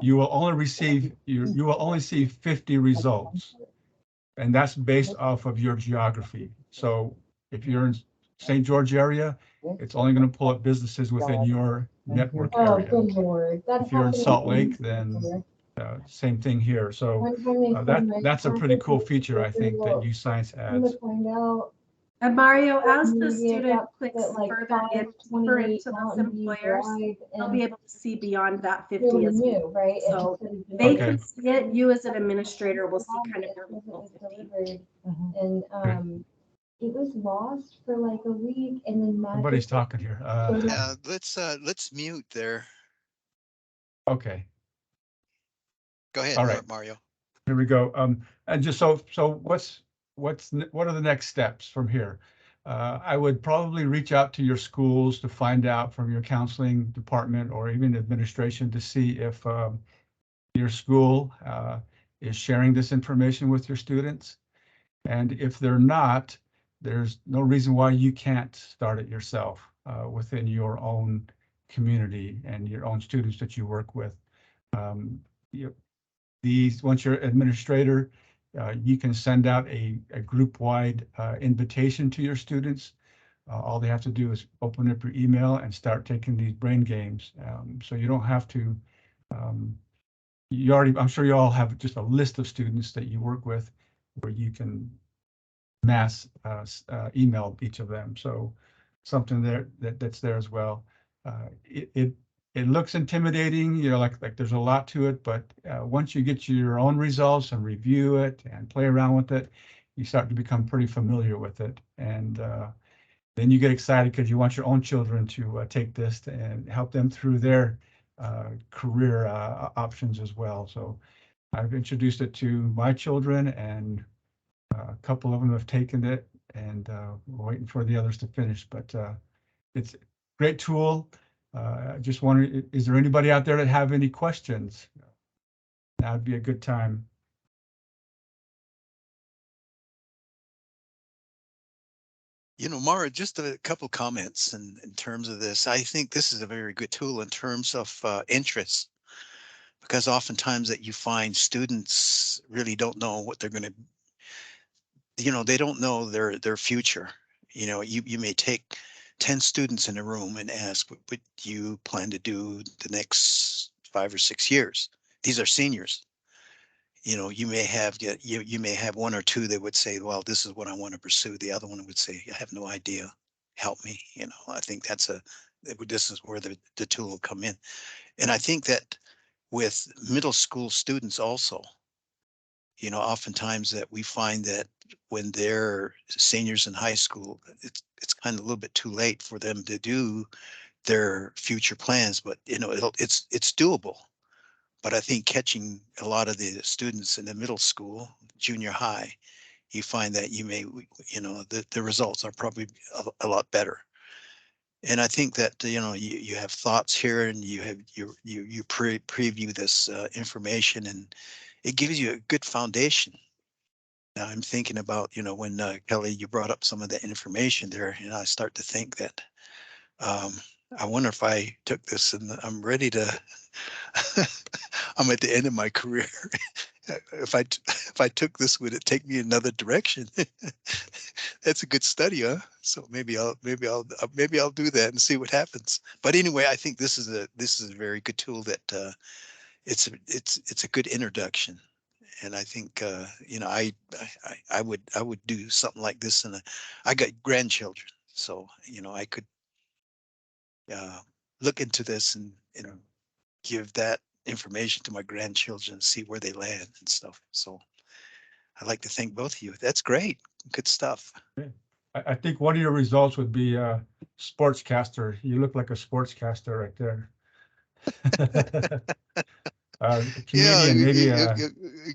you will only receive, you will only see 50 results. And that's based off of your geography. So if you're in St. George area, it's only going to pull up businesses within your network area. If you're in Salt Lake, then same thing here. So that's a pretty cool feature, I think, that YouScience adds. And Mario, as the student clicks further deeper into those employers, they'll be able to see beyond that 50 as well. Right? So they can see it. You as an administrator will see kind of your local 50. And it was lost for like a week, and then Somebody's talking here. Yeah, let's mute there. Okay. Go ahead, All right. Mario. Here we go. And just so what are the next steps from here? I would probably reach out to your schools to find out from your counseling department or even administration to see if your school is sharing this information with your students. And if they're not, there's no reason why you can't start it yourself within your own community and your own students that you work with. Once you're administrator, you can send out a group-wide invitation to your students. All they have to do is open up your email and start taking these brain games. So you don't have to, I'm sure you all have just a list of students that you work with where you can mass email each of them. So something there that's there as well. It looks intimidating, you know, like there's a lot to it, but once you get your own results and review it and play around with it, you start to become pretty familiar with it. And then you get excited because you want your own children to take this and help them through their career options as well. So I've introduced it to my children, and a couple of them have taken it, and we're waiting for the others to finish. But it's a great tool. I just wonder, is there anybody out there that have any questions? That would be a good time. You know, Mara, just a couple comments in terms of this. I think this is a very good tool in terms of interest, because oftentimes that you find students really don't know what they're going to, you know, they don't know their future. You know, you may take 10 students in a room and ask what you plan to do the next 5 or 6 years. These are seniors. You know, you may have one or two that would say, well, this is what I want to pursue. The other one would say, I have no idea. Help me. You know, I think this is where the tool will come in. And I think that with middle school students also, you know, oftentimes that we find that when they're seniors in high school, it's kind of a little bit too late for them to do their future plans, but you know, it's doable. But I think catching a lot of the students in the middle school, junior high, you find that you know, the results are probably a lot better. And I think that, you know, you have thoughts here, and you have you preview this information, and it gives you a good foundation. Now I'm thinking about, you know, when Kelly, you brought up some of the information there, and I start to think that I wonder if I took this and I'm ready to, I'm at the end of my career. If I took this, would it take me another direction? That's a good study, huh? So maybe I'll do that and see what happens. But anyway, I think this is a very good tool that it's a good introduction. And I think you know, I would do something like this, and I got grandchildren, so you know, I could look into this and, you know, give that information to my grandchildren and see where they land and stuff. So I'd like to thank both of you. That's great. Good stuff. I think one of your results would be sportscaster. You look like a sportscaster right there. Comedian, maybe a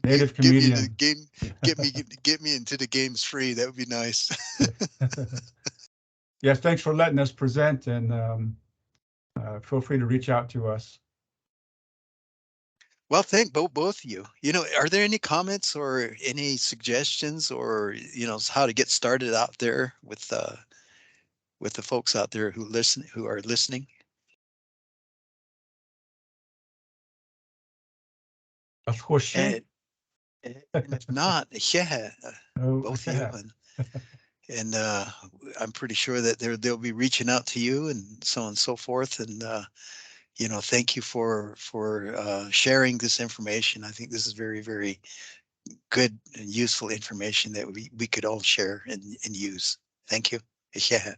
native comedian. Get me into the games free. That would be nice. Yes, thanks for letting us present, and feel free to reach out to us. Well, thank both of you. You know, are there any comments or any suggestions, or you know, how to get started out there with the folks out there who are listening? Of course, Shay. And if not, yeah, Oh, both of you. yeah. And I'm pretty sure that they'll be reaching out to you and so on and so forth. And you know, thank you for sharing this information. I think this is very, very good and useful information that we could all share and use. Thank you. Yeah.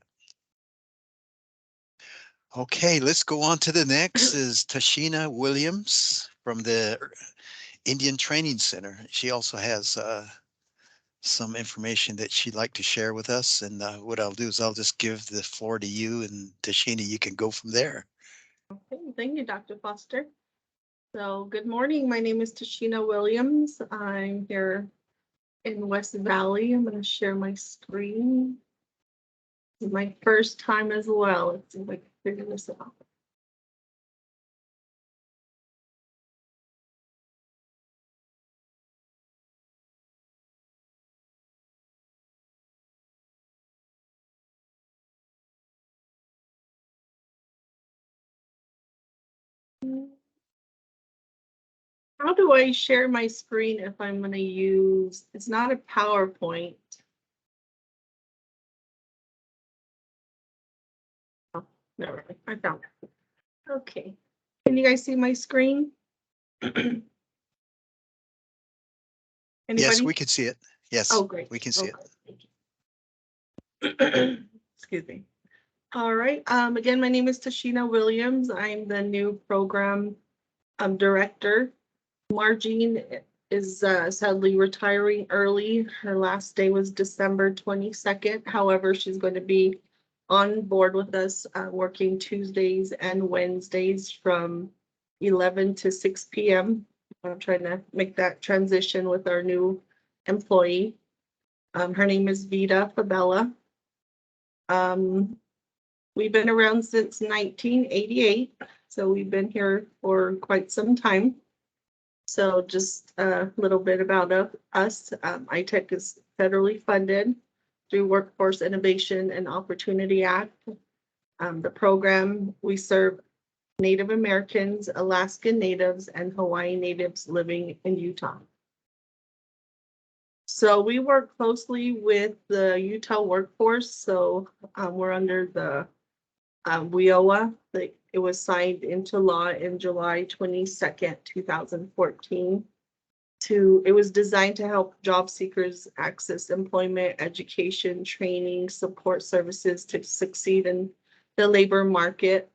Okay, let's go on to the next is Tashina Williams from the Indian Training Center. She also has some information that she'd like to share with us. And what I'll do is I'll just give the floor to you, and Tashina, you can go from there. Okay, thank you, Dr. Foster. So good morning. My name is Tashina Williams. I'm here in West Valley. I'm going to share my screen. It's my first time as well. Let's see if I can figure this out. How do I share my screen if I'm going to use, it's not a PowerPoint. Oh, never mind. I found it. Okay. Can you guys see my screen? Anybody? Yes, we can see it. Yes. Oh, great. We can see it. Excuse me. All right. Again, my name is Tashina Williams. I'm the new program director. Margene is sadly retiring early. Her last day was December 22nd. However, she's going to be on board with us working Tuesdays and Wednesdays from 11 to 6 p.m. I'm trying to make that transition with our new employee. Her name is Vida Fabella. We've been around since 1988, so we've been here for quite some time. So just a little bit about us. ITEC is federally funded through Workforce Innovation and Opportunity Act. The program, we serve Native Americans, Alaskan Natives, and Hawaiian Natives living in Utah. So we work closely with the Utah workforce. So we're under the WIOA. It was signed into law in July 22nd, 2014. It was designed to help job seekers access employment, education, training, support services to succeed in the labor market.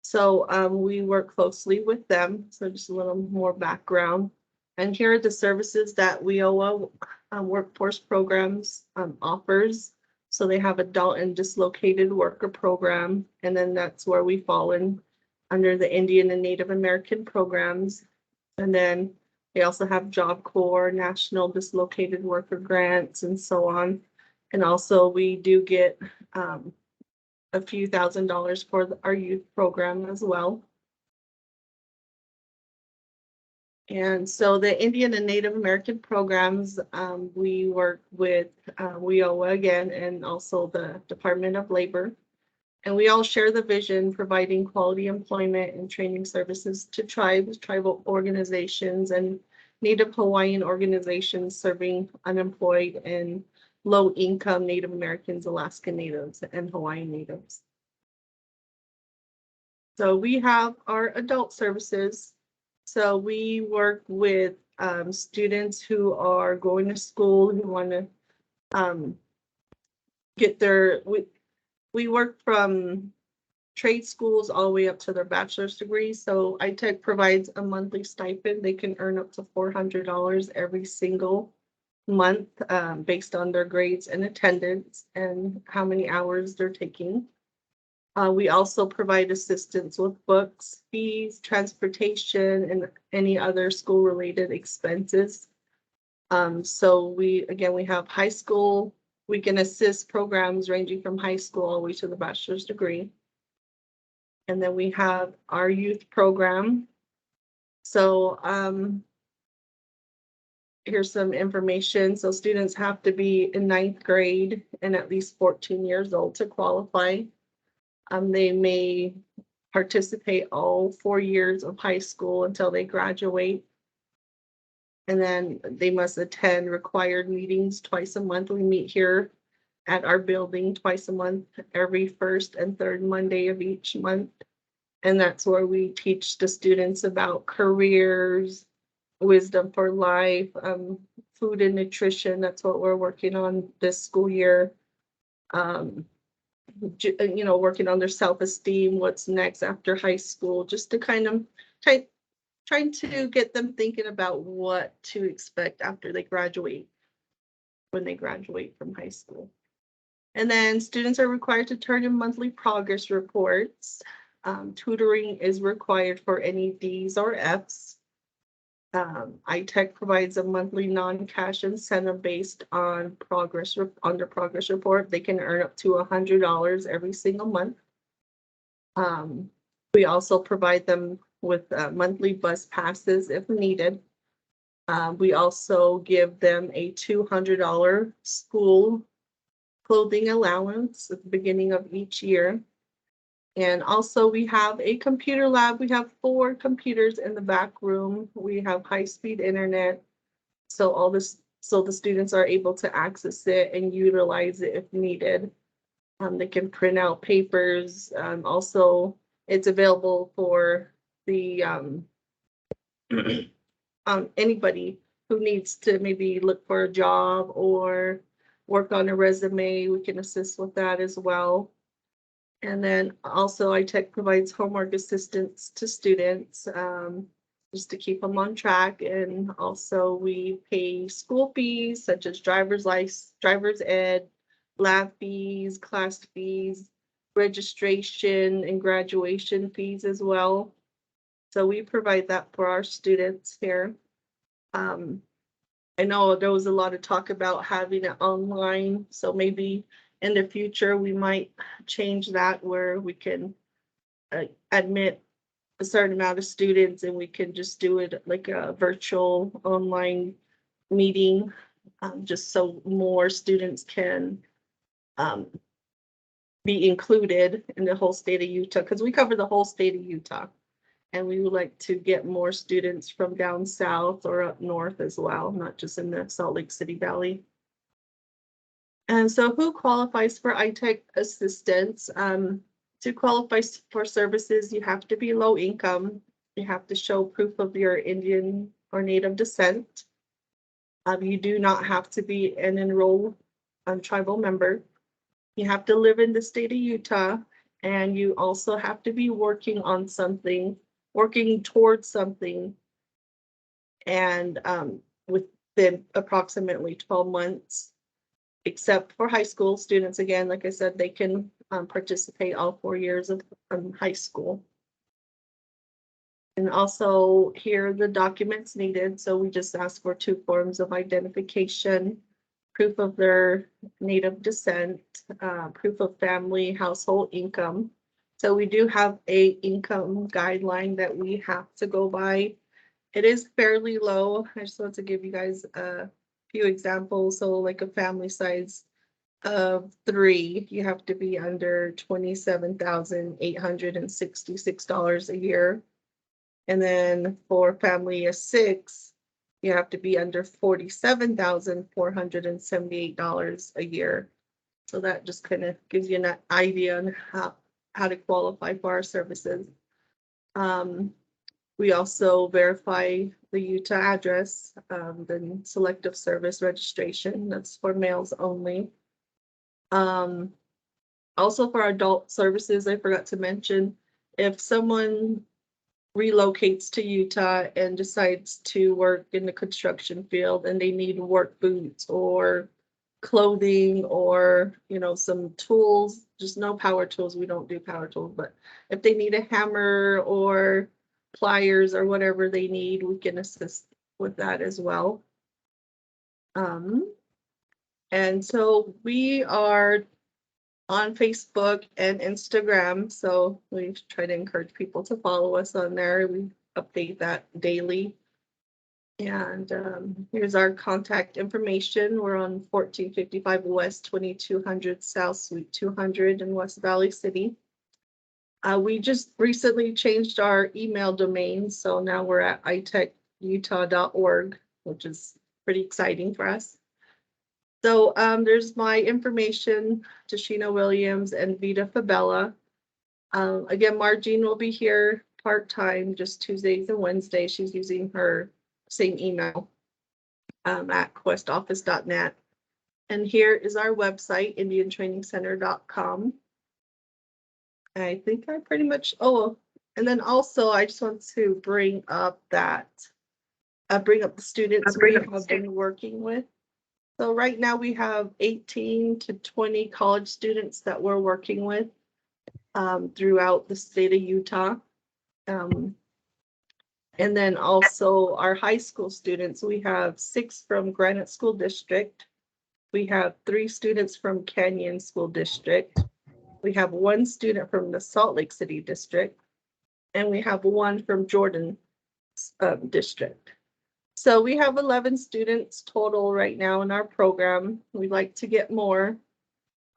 So we work closely with them. So just a little more background. And here are the services that WIOA Workforce Programs offers. So they have adult and dislocated worker program, and then that's where we fall in under the Indian and Native American programs. And then they also have Job Corps, National Dislocated Worker Grants, and so on. And also we do get a few $1,000s for our youth program as well. And so the Indian and Native American programs, we work with WIOA again, and also the Department of Labor. And we all share the vision, providing quality employment and training services to tribes, tribal organizations, and Native Hawaiian organizations serving unemployed and low-income Native Americans, Alaskan Natives, and Hawaiian Natives. So we have our adult services. So we work with students who are going to school, who want to get their, we work from trade schools all the way up to their bachelor's degree. So ITEC provides a monthly stipend. They can earn up to $400 every single month based on their grades and attendance and how many hours they're taking. We also provide assistance with books, fees, transportation, and any other school-related expenses. So we have high school. We can assist programs ranging from high school all the way to the bachelor's degree. And then we have our youth program. So here's some information. So students have to be in 9th grade and at least 14 years old to qualify. They may participate all 4 years of high school until they graduate. And then they must attend required meetings twice a month. We meet here at our building twice a month, every first and third Monday of each month. And that's where we teach the students about careers, wisdom for life, food and nutrition. That's what we're working on this school year. Working on their self-esteem, what's next after high school, just to kind of trying to get them thinking about what to expect after they graduate, when they graduate from high school. And then students are required to turn in monthly progress reports. Tutoring is required for any Ds or Fs. ITech provides a monthly non-cash incentive based on their progress report. They can earn up to $100 every single month. We also provide them with monthly bus passes if needed. We also give them a $200 school clothing allowance at the beginning of each year. And also we have a computer lab. We have 4 computers in the back room. We have high-speed internet. So the students are able to access it and utilize it if needed. They can print out papers. Also, it's available for the anybody who needs to maybe look for a job or work on a resume. We can assist with that as well. And then also ITech provides homework assistance to students just to keep them on track. And also we pay school fees such as driver's ed, lab fees, class fees, registration and graduation fees as well. So we provide that for our students here. I know there was a lot of talk about having it online, so maybe in the future we might change that where we can admit a certain amount of students and we can just do it like a virtual online meeting, just so more students can be included in the whole state of Utah, because we cover the whole state of Utah. And we would like to get more students from down south or up north as well, not just in the Salt Lake City Valley. And so who qualifies for ITech assistance? To qualify for services, you have to be low income. You have to show proof of your Indian or Native descent. You do not have to be an enrolled tribal member. You have to live in the state of Utah, and you also have to be working on something, working towards something, and within approximately 12 months, except for high school students. Again, like I said, they can participate all 4 years of high school. And also here are the documents needed. So we just ask for 2 forms of identification, proof of their Native descent, proof of family household income. So we do have a income guideline that we have to go by. It is fairly low. I just want to give you guys a few examples. So like a family size of 3, you have to be under $27,866 a year. And then for family of 6, you have to be under $47,478 a year. So that just kind of gives you an idea on how to qualify for our services. We also verify the Utah address, the selective service registration. That's for males only. Also for adult services, I forgot to mention, if someone relocates to Utah and decides to work in the construction field and they need work boots or clothing or, some tools, just no power tools. We don't do power tools, but if they need a hammer or pliers or whatever they need, we can assist with that as well. And so we are on Facebook and Instagram. So we try to encourage people to follow us on there. We update that daily. And here's our contact information. We're on 1455 West 2200 South Suite 200 in West Valley City. We just recently changed our email domain. So now we're at itechutah.org. which is pretty exciting for us. So there's my information, Tashina Williams and Vita Fabella. Again, Margene will be here part-time, just Tuesdays and Wednesdays. She's using her same email at questoffice.net. And here is our website, indiantrainingcenter.com. I think I pretty much, and then also I just want to bring up the students we have been working with. So right now we have 18 to 20 college students that we're working with throughout the state of Utah. And then also our high school students, we have 6 from Granite School District. We have 3 students from Canyon School District. We have 1 student from the Salt Lake City District. And we have 1 from Jordan District. So we have 11 students total right now in our program. We'd like to get more.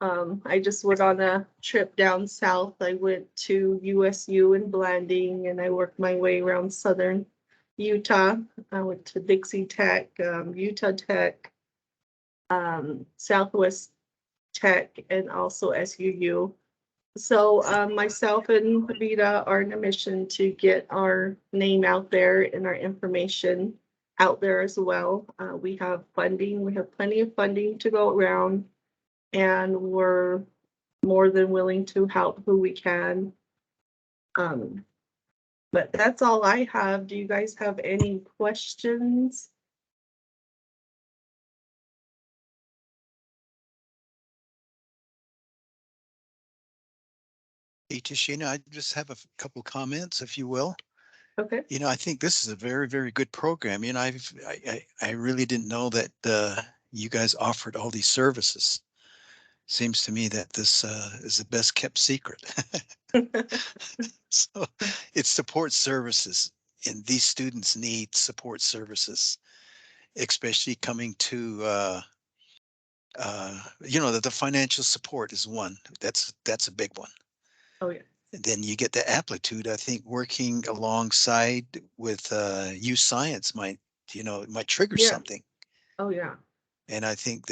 I just went on a trip down south. I went to USU in Blanding, and I worked my way around southern Utah. I went to Dixie Tech, Utah Tech, Southwest Tech, and also SUU. So myself and Vita are on a mission to get our name out there and our information out there as well. We have funding. We have plenty of funding to go around, and we're more than willing to help who we can. But that's all I have. Do you guys have any questions? Hey, Tashina, I just have a couple comments, if you will. Okay. You know, I think this is a very, very good program. You know, I really didn't know that you guys offered all these services. Seems to me that this is the best kept secret. So it's support services, and these students need support services, especially coming to you know, that the financial support is one. That's a big one. Oh yeah. And then you get the aptitude. I think working alongside with youth science might, you know, it might trigger something. Oh yeah. And I think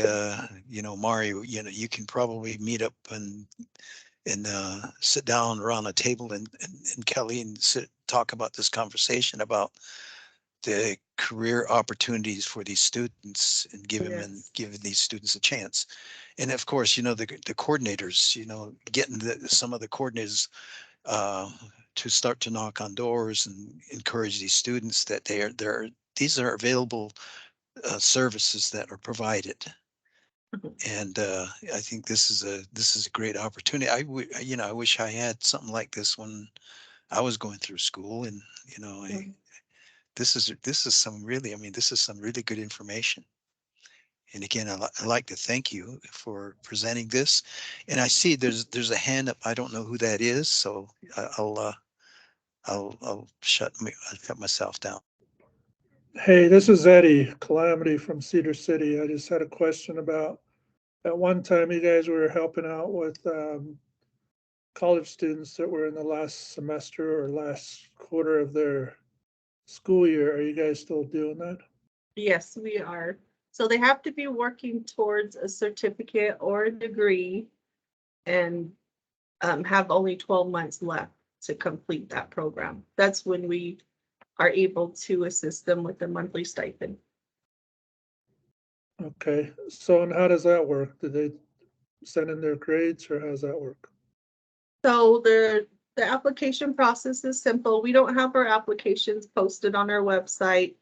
you know, Mario, you know, you can probably meet up and sit down around a table and Kelly and talk about this conversation about the career opportunities for these students and giving these students a chance. And of course, you know, the coordinators, you know, getting some of the coordinators to start to knock on doors and encourage these students that these are available services that are provided. And I think this is a great opportunity. You know, I wish I had something like this when I was going through school, and you know, this is some really, I mean, this is some really good information. And again, I'd like to thank you for presenting this. And I see there's a hand up. I don't know who that is, so I'll shut myself down. Hey, this is Eddie Calamity from Cedar City. I just had a question about, at one time you guys were helping out with college students that were in the last semester or last quarter of their school year. Are you guys still doing that? Yes, we are. So they have to be working towards a certificate or a degree and have only 12 months left to complete that program. That's when we are able to assist them with a monthly stipend. Okay, so and how does that work? Do they send in their grades, or how does that work? So the application process is simple. We don't have our applications posted on our website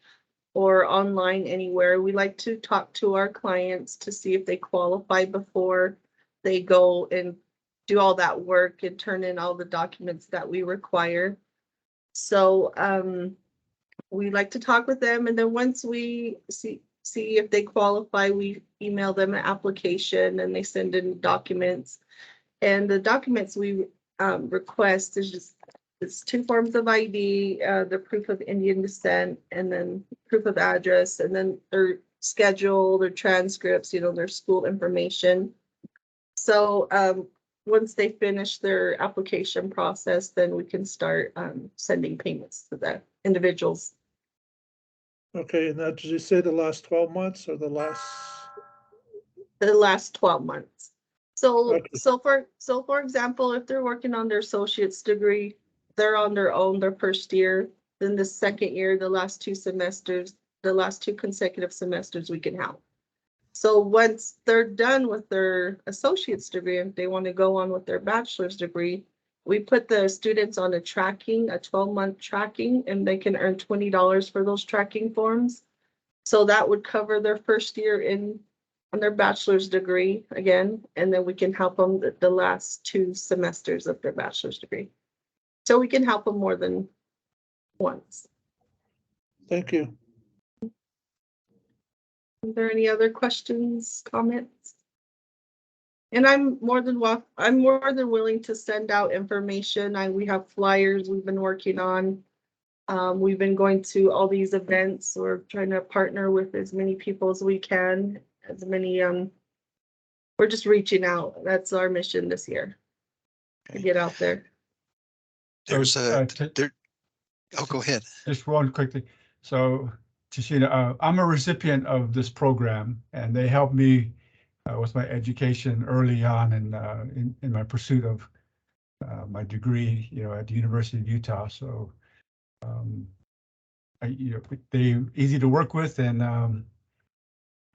or online anywhere. We like to talk to our clients to see if they qualify before they go and do all that work and turn in all the documents that we require. So we like to talk with them, and then once we see if they qualify, we email them an application and they send in documents. And the documents we request is it's 2 forms of ID, the proof of Indian descent, and then proof of address, and then their schedule, their transcripts, you know, their school information. So once they finish their application process, then we can start sending payments to the individuals. Okay, and that, did you say the last 12 months or the last? The last 12 months. So, Okay. so for example, if they're working on their associate's degree, they're on their own, their first year, then the second year, the last 2 semesters, the last 2 consecutive semesters, we can help. So once they're done with their associate's degree, if they want to go on with their bachelor's degree, we put the students on a 12-month tracking, and they can earn $20 for those tracking forms. So that would cover their first year on their bachelor's degree again, and then we can help them the last 2 semesters of their bachelor's degree. So we can help them more than once. Thank you. Are there any other questions, comments? And I'm more than willing to send out information. We have flyers we've been working on. We've been going to all these events. We're trying to partner with as many people as we can, we're just reaching out. That's our mission this year, to get out there. There's oh, go ahead. Just one quickly. So, Tashina, I'm a recipient of this program, and they helped me with my education early on in my pursuit of my degree, at the University of Utah. So, they're easy to work with, and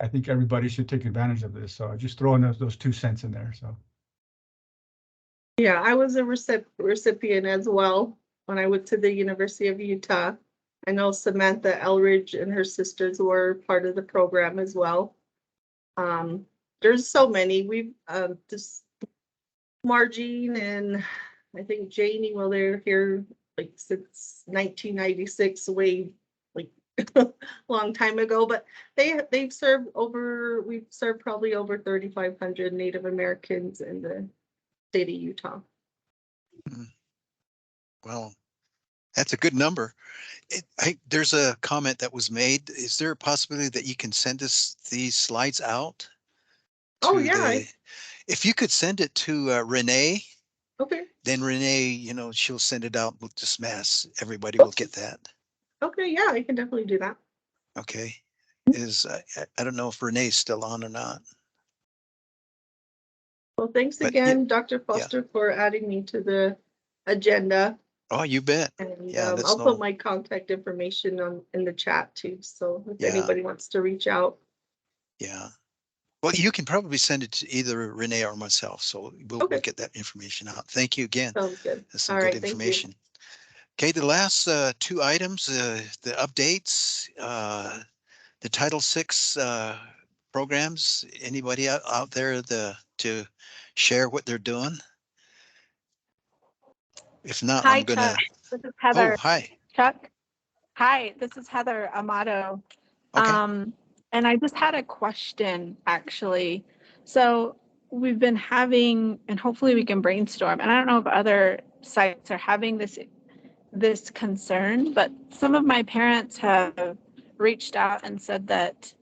I think everybody should take advantage of this. So I just throw in those 2 cents in there. So. Yeah, I was a recipient as well when I went to the University of Utah. I know Samantha Elridge and her sisters were part of the program as well. There's so many. We've just Margene and I think Janie, well, they're here like since 1996, way like long time ago, but we've served probably over 3,500 Native Americans in the state of Utah. Well, that's a good number. There's a comment that was made. Is there a possibility that you can send us these slides out? Oh, yeah. If you could send it to Renee. Okay. Then Renee, she'll send it out with this mass. Everybody will get that. Okay, yeah, I can definitely do that. Okay. I don't know if Renee's still on or not. Well, thanks again, Dr. Foster, for adding me to the agenda. Oh, you bet. And I'll put my contact information in the chat too. So if anybody wants to reach out. Yeah. Well, you can probably send it to either Renee or myself. So we'll get that information out. Thank you again. Sounds good. That's some good information. Okay, the last 2 items, the updates, the Title VI programs. Anybody out there to share what they're doing? If not, hi, I'm gonna. Chuck. This is Heather. Oh, hi. Chuck. Hi, this is Heather Amato. Okay. And I just had a question, actually. So we've been having, and hopefully we can brainstorm, and I don't know if other sites are having this concern, but some of my parents have reached out and said that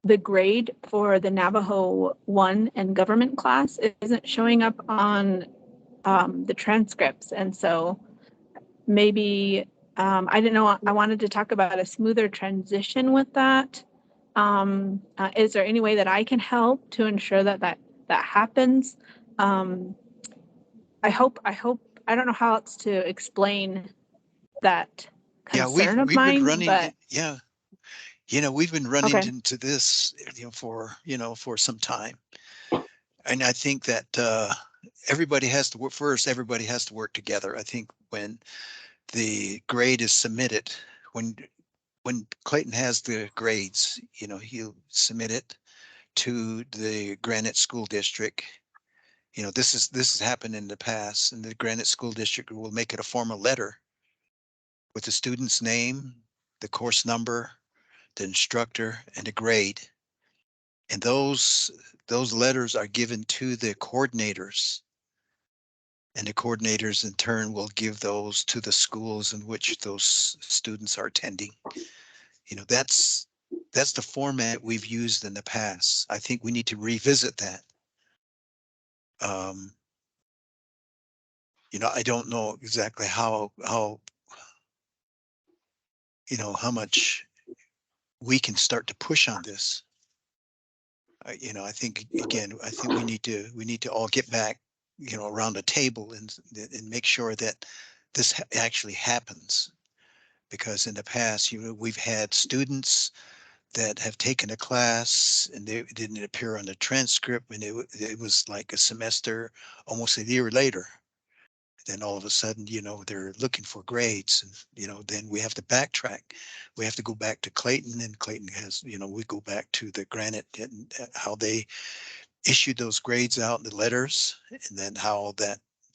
the grade for the Navajo 1 and government class isn't showing up on the transcripts. And so maybe, I didn't know, I wanted to talk about a smoother transition with that. Is there any way that I can help to ensure that happens? I hope, I don't know how else to explain that concern of mine. Been running, but we've been running into this, for some time. And I think that everybody has to work first. Everybody has to work together. I think when the grade is submitted, when Clayton has the grades, he'll submit it to the Granite School District. This has happened in the past, and the Granite School District will make it a formal letter with the student's name, the course number, the instructor, and the grade. And those letters are given to the coordinators. And the coordinators in turn will give those to the schools in which those students are attending. That's the format we've used in the past. I think we need to revisit that. I don't know exactly how, how much we can start to push on this. I think, again, I think we need to all get back, around the table and make sure that this actually happens. Because in the past, we've had students that have taken a class and they didn't appear on the transcript, and it was like a semester, almost a year later. Then all of a sudden, they're looking for grades, and then we have to backtrack. We have to go back to Clayton, and Clayton has, we go back to the Granite and how they issued those grades out in the letters, and then how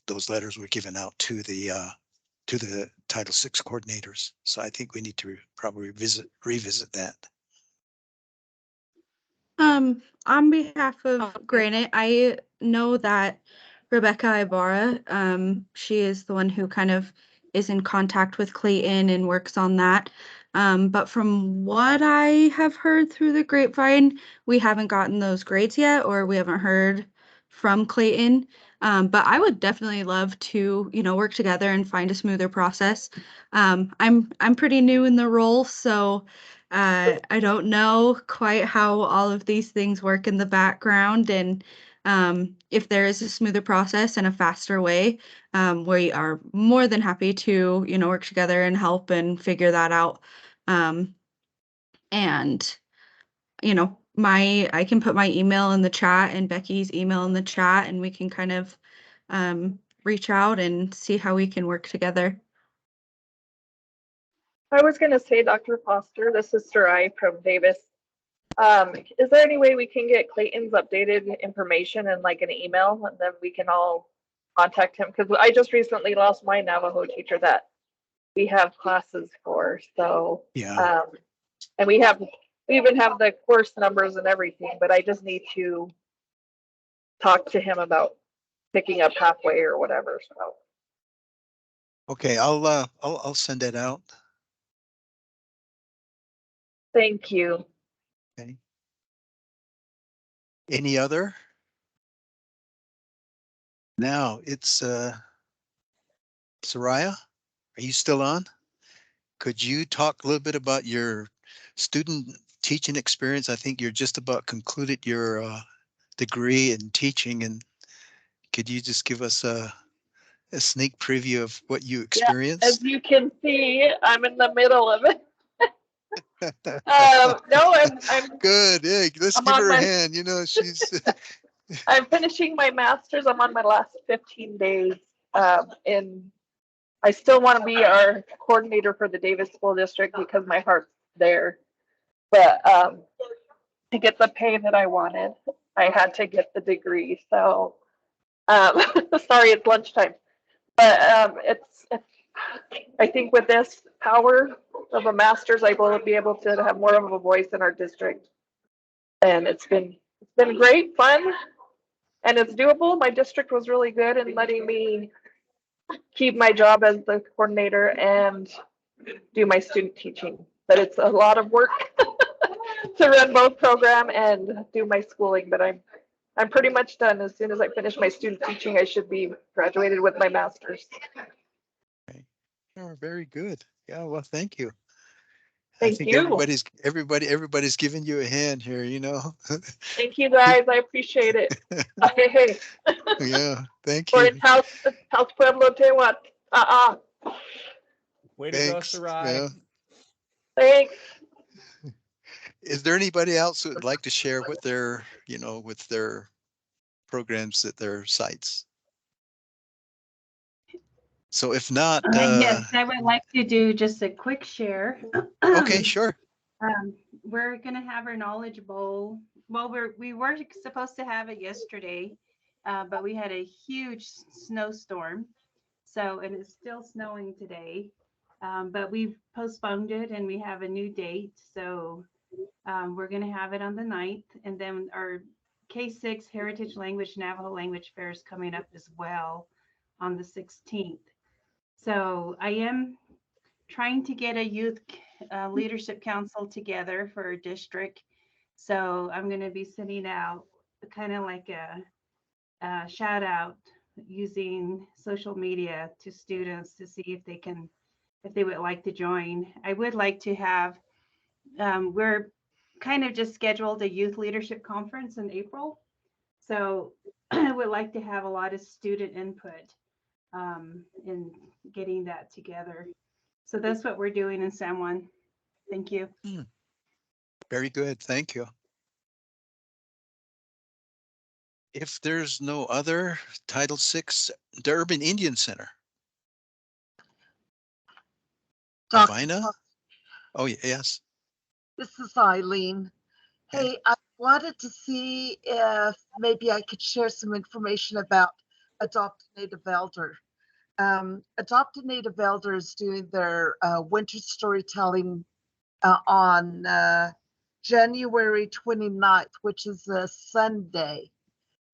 those letters were given out to the Title VI coordinators. So I think we need to probably revisit that. On behalf of Granite, I know that Rebecca Ibarra, she is the one who kind of is in contact with Clayton and works on that. But from what I have heard through the grapevine, we haven't gotten those grades yet, or we haven't heard from Clayton. But I would definitely love to, work together and find a smoother process. I'm pretty new in the role, so I don't know quite how all of these things work in the background, and if there is a smoother process and a faster way, we are more than happy to, work together and help and figure that out. And, I can put my email in the chat and Becky's email in the chat, and we can kind of reach out and see how we can work together. I was going to say, Dr. Foster, this is Sarai from Davis. Is there any way we can get Clayton's updated information in like an email, and then we can all contact him? Because I just recently lost my Navajo teacher that we have classes for. So yeah, and we even have the course numbers and everything, but I just need to talk to him about picking up halfway or whatever. So okay, I'll send that out. Thank you. Okay. Any other? Now it's Soraya, are you still on? Could you talk a little bit about your student teaching experience? I think you're just about concluded your degree in teaching, and could you just give us a sneak preview of what you experienced? Yeah, as you can see, I'm in the middle of it. No, I'm good. Yeah, let's give her a hand. She's. I'm finishing my master's. I'm on my last 15 days. And I still want to be our coordinator for the Davis School District because my heart's there. But to get the pay that I wanted, I had to get the degree. So sorry, it's lunchtime. But it's I think with this power of a master's, I will be able to have more of a voice in our district. And it's been great, fun, and it's doable. My district was really good in letting me keep my job as the coordinator and do my student teaching. But it's a lot of work to run both program and do my schooling. But I'm pretty much done. As soon as I finish my student teaching, I should be graduated with my master's. Okay. Oh, very good. Yeah, well, thank you. Thank I think you. everybody's giving you a hand here, Thank you guys. I appreciate it. Hey. Yeah, thank Or you. in House Pueblo Tehuat. Way to go, Thanks. Sarai. Yeah. Thanks. Is there anybody else who would like to share what their, with their programs at their sites? So if not, yes, I would like to do just a quick share. Okay, sure. We're gonna have our Knowledge Bowl. Well, we were supposed to have it yesterday, but we had a huge snowstorm. So, and it's still snowing today, but we've postponed it and we have a new date. So we're gonna have it on the 9th, and then our K6 Heritage Language Navajo Language Fair is coming up as well on the 16th. So I am trying to get a youth leadership council together for a district. So I'm going to be sending out kind of like a shout out using social media to students to see if they would like to join. I would like to have, we're kind of just scheduled a youth leadership conference in April. So I would like to have a lot of student input in getting that together. So that's what we're doing in San Juan. Thank you. Very good. Thank you. If there's no other, Title VI, the Urban Indian Center. Avina? Oh, yes. This is Eileen. Hey, I wanted to see if maybe I could share some information about Adopt a Native Elder. Adopt a Native Elder is doing their winter storytelling on January 29th, which is a Sunday.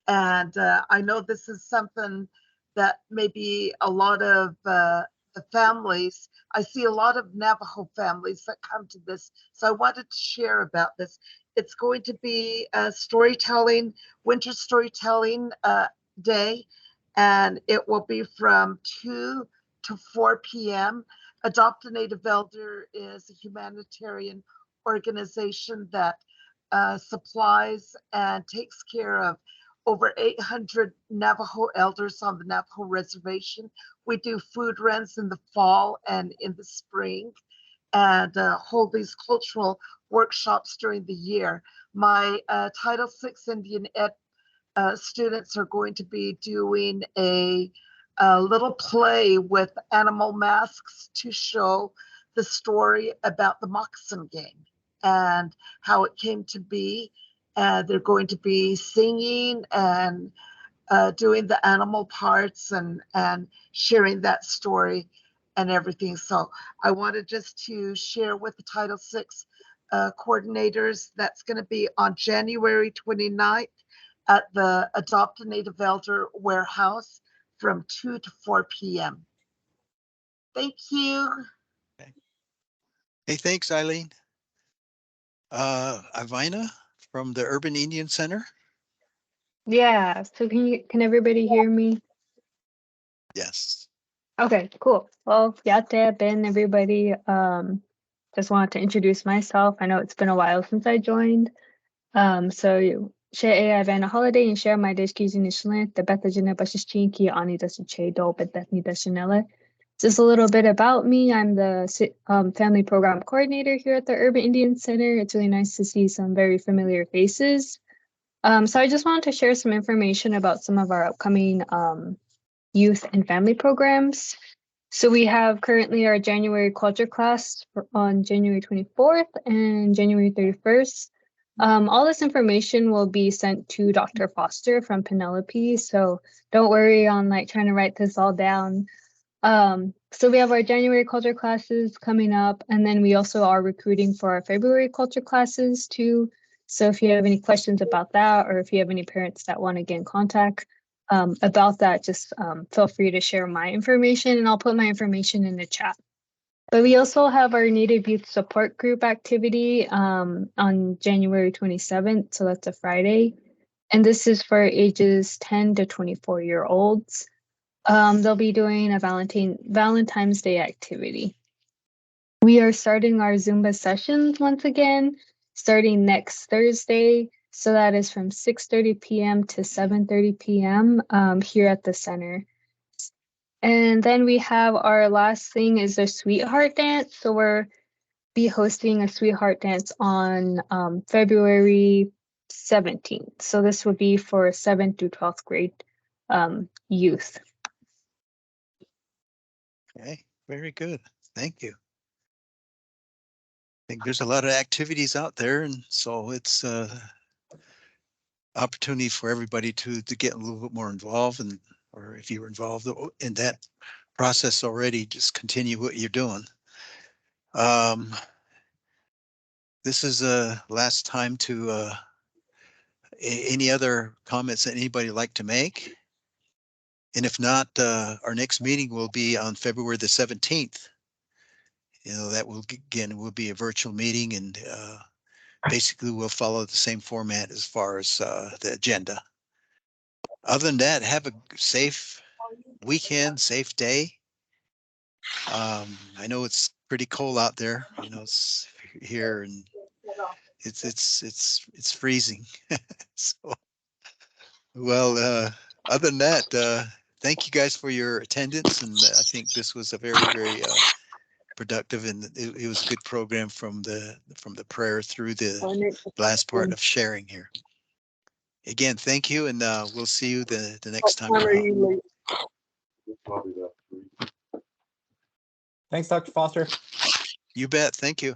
And I know this is something that maybe a lot of the families, I see a lot of Navajo families that come to this. So I wanted to share about this. It's going to be a storytelling, winter storytelling day, and it will be from 2 to 4 p.m. Adopt a Native Elder is a humanitarian organization that supplies and takes care of over 800 Navajo elders on the Navajo reservation. We do food runs in the fall and in the spring, and hold these cultural workshops during the year. My Title VI Indian Ed students are going to be doing a little play with animal masks to show the story about the moccasin game and how it came to be. They're going to be singing and doing the animal parts and sharing that story and everything. So I wanted just to share with the Title VI coordinators, that's going to be on January 29th at the Adopt a Native Elder warehouse from 2 to 4 p.m. Thank you. Hey, thanks, Eileen. Avina from the Urban Indian Center. Yeah, so can everybody hear me? Yes. Okay, cool. Well, Yate, Ben, everybody, just wanted to introduce myself. I know it's been a while since I joined. So share I've a holiday and share my deshki's initially the Bethajina Bashichinki Ani Dasichedo, but Bethni Dashinella. Just a little bit about me. I'm the family program coordinator here at the Urban Indian Center. It's really nice to see some very familiar faces. So I just wanted to share some information about some of our upcoming youth and family programs. So we have currently our January culture class on January 24th and January 31st. All this information will be sent to Dr. Foster from Penelope. So don't worry on like trying to write this all down. So we have our January culture classes coming up, and then we also are recruiting for our February culture classes too. So if you have any questions about that, or if you have any parents that want to get in contact about that, just feel free to share my information, and I'll put my information in the chat. But we also have our Native Youth Support Group activity on January 27th, so that's a Friday. And this is for ages 10 to 24-year-olds. They'll be doing a Valentine's Day activity. We are starting our Zumba sessions once again, starting next Thursday. So that is from 6:30 p.m. to 7:30 p.m. Here at the center. And then we have our last thing is the Sweetheart Dance. So we're be hosting a Sweetheart Dance on February 17th. So this would be for 7th through 12th grade youth. Okay, very good. Thank you. I think there's a lot of activities out there, and so it's opportunity for everybody to get a little bit more involved, and or if you're involved in that process already, just continue what you're doing. This is last time to any other comments that anybody like to make? And if not, our next meeting will be on February the 17th. You know, that will be a virtual meeting, and basically we'll follow the same format as far as the agenda. Other than that, have a safe weekend, safe day. I know it's pretty cold out there. You know, it's here and it's freezing. So, well, other than that, thank you guys for your attendance, and I think this was a very productive, and it was a good program from the prayer through the last part of sharing here. Again, thank you, and we'll see you the next time. Thanks, Dr. Foster. You bet. Thank you.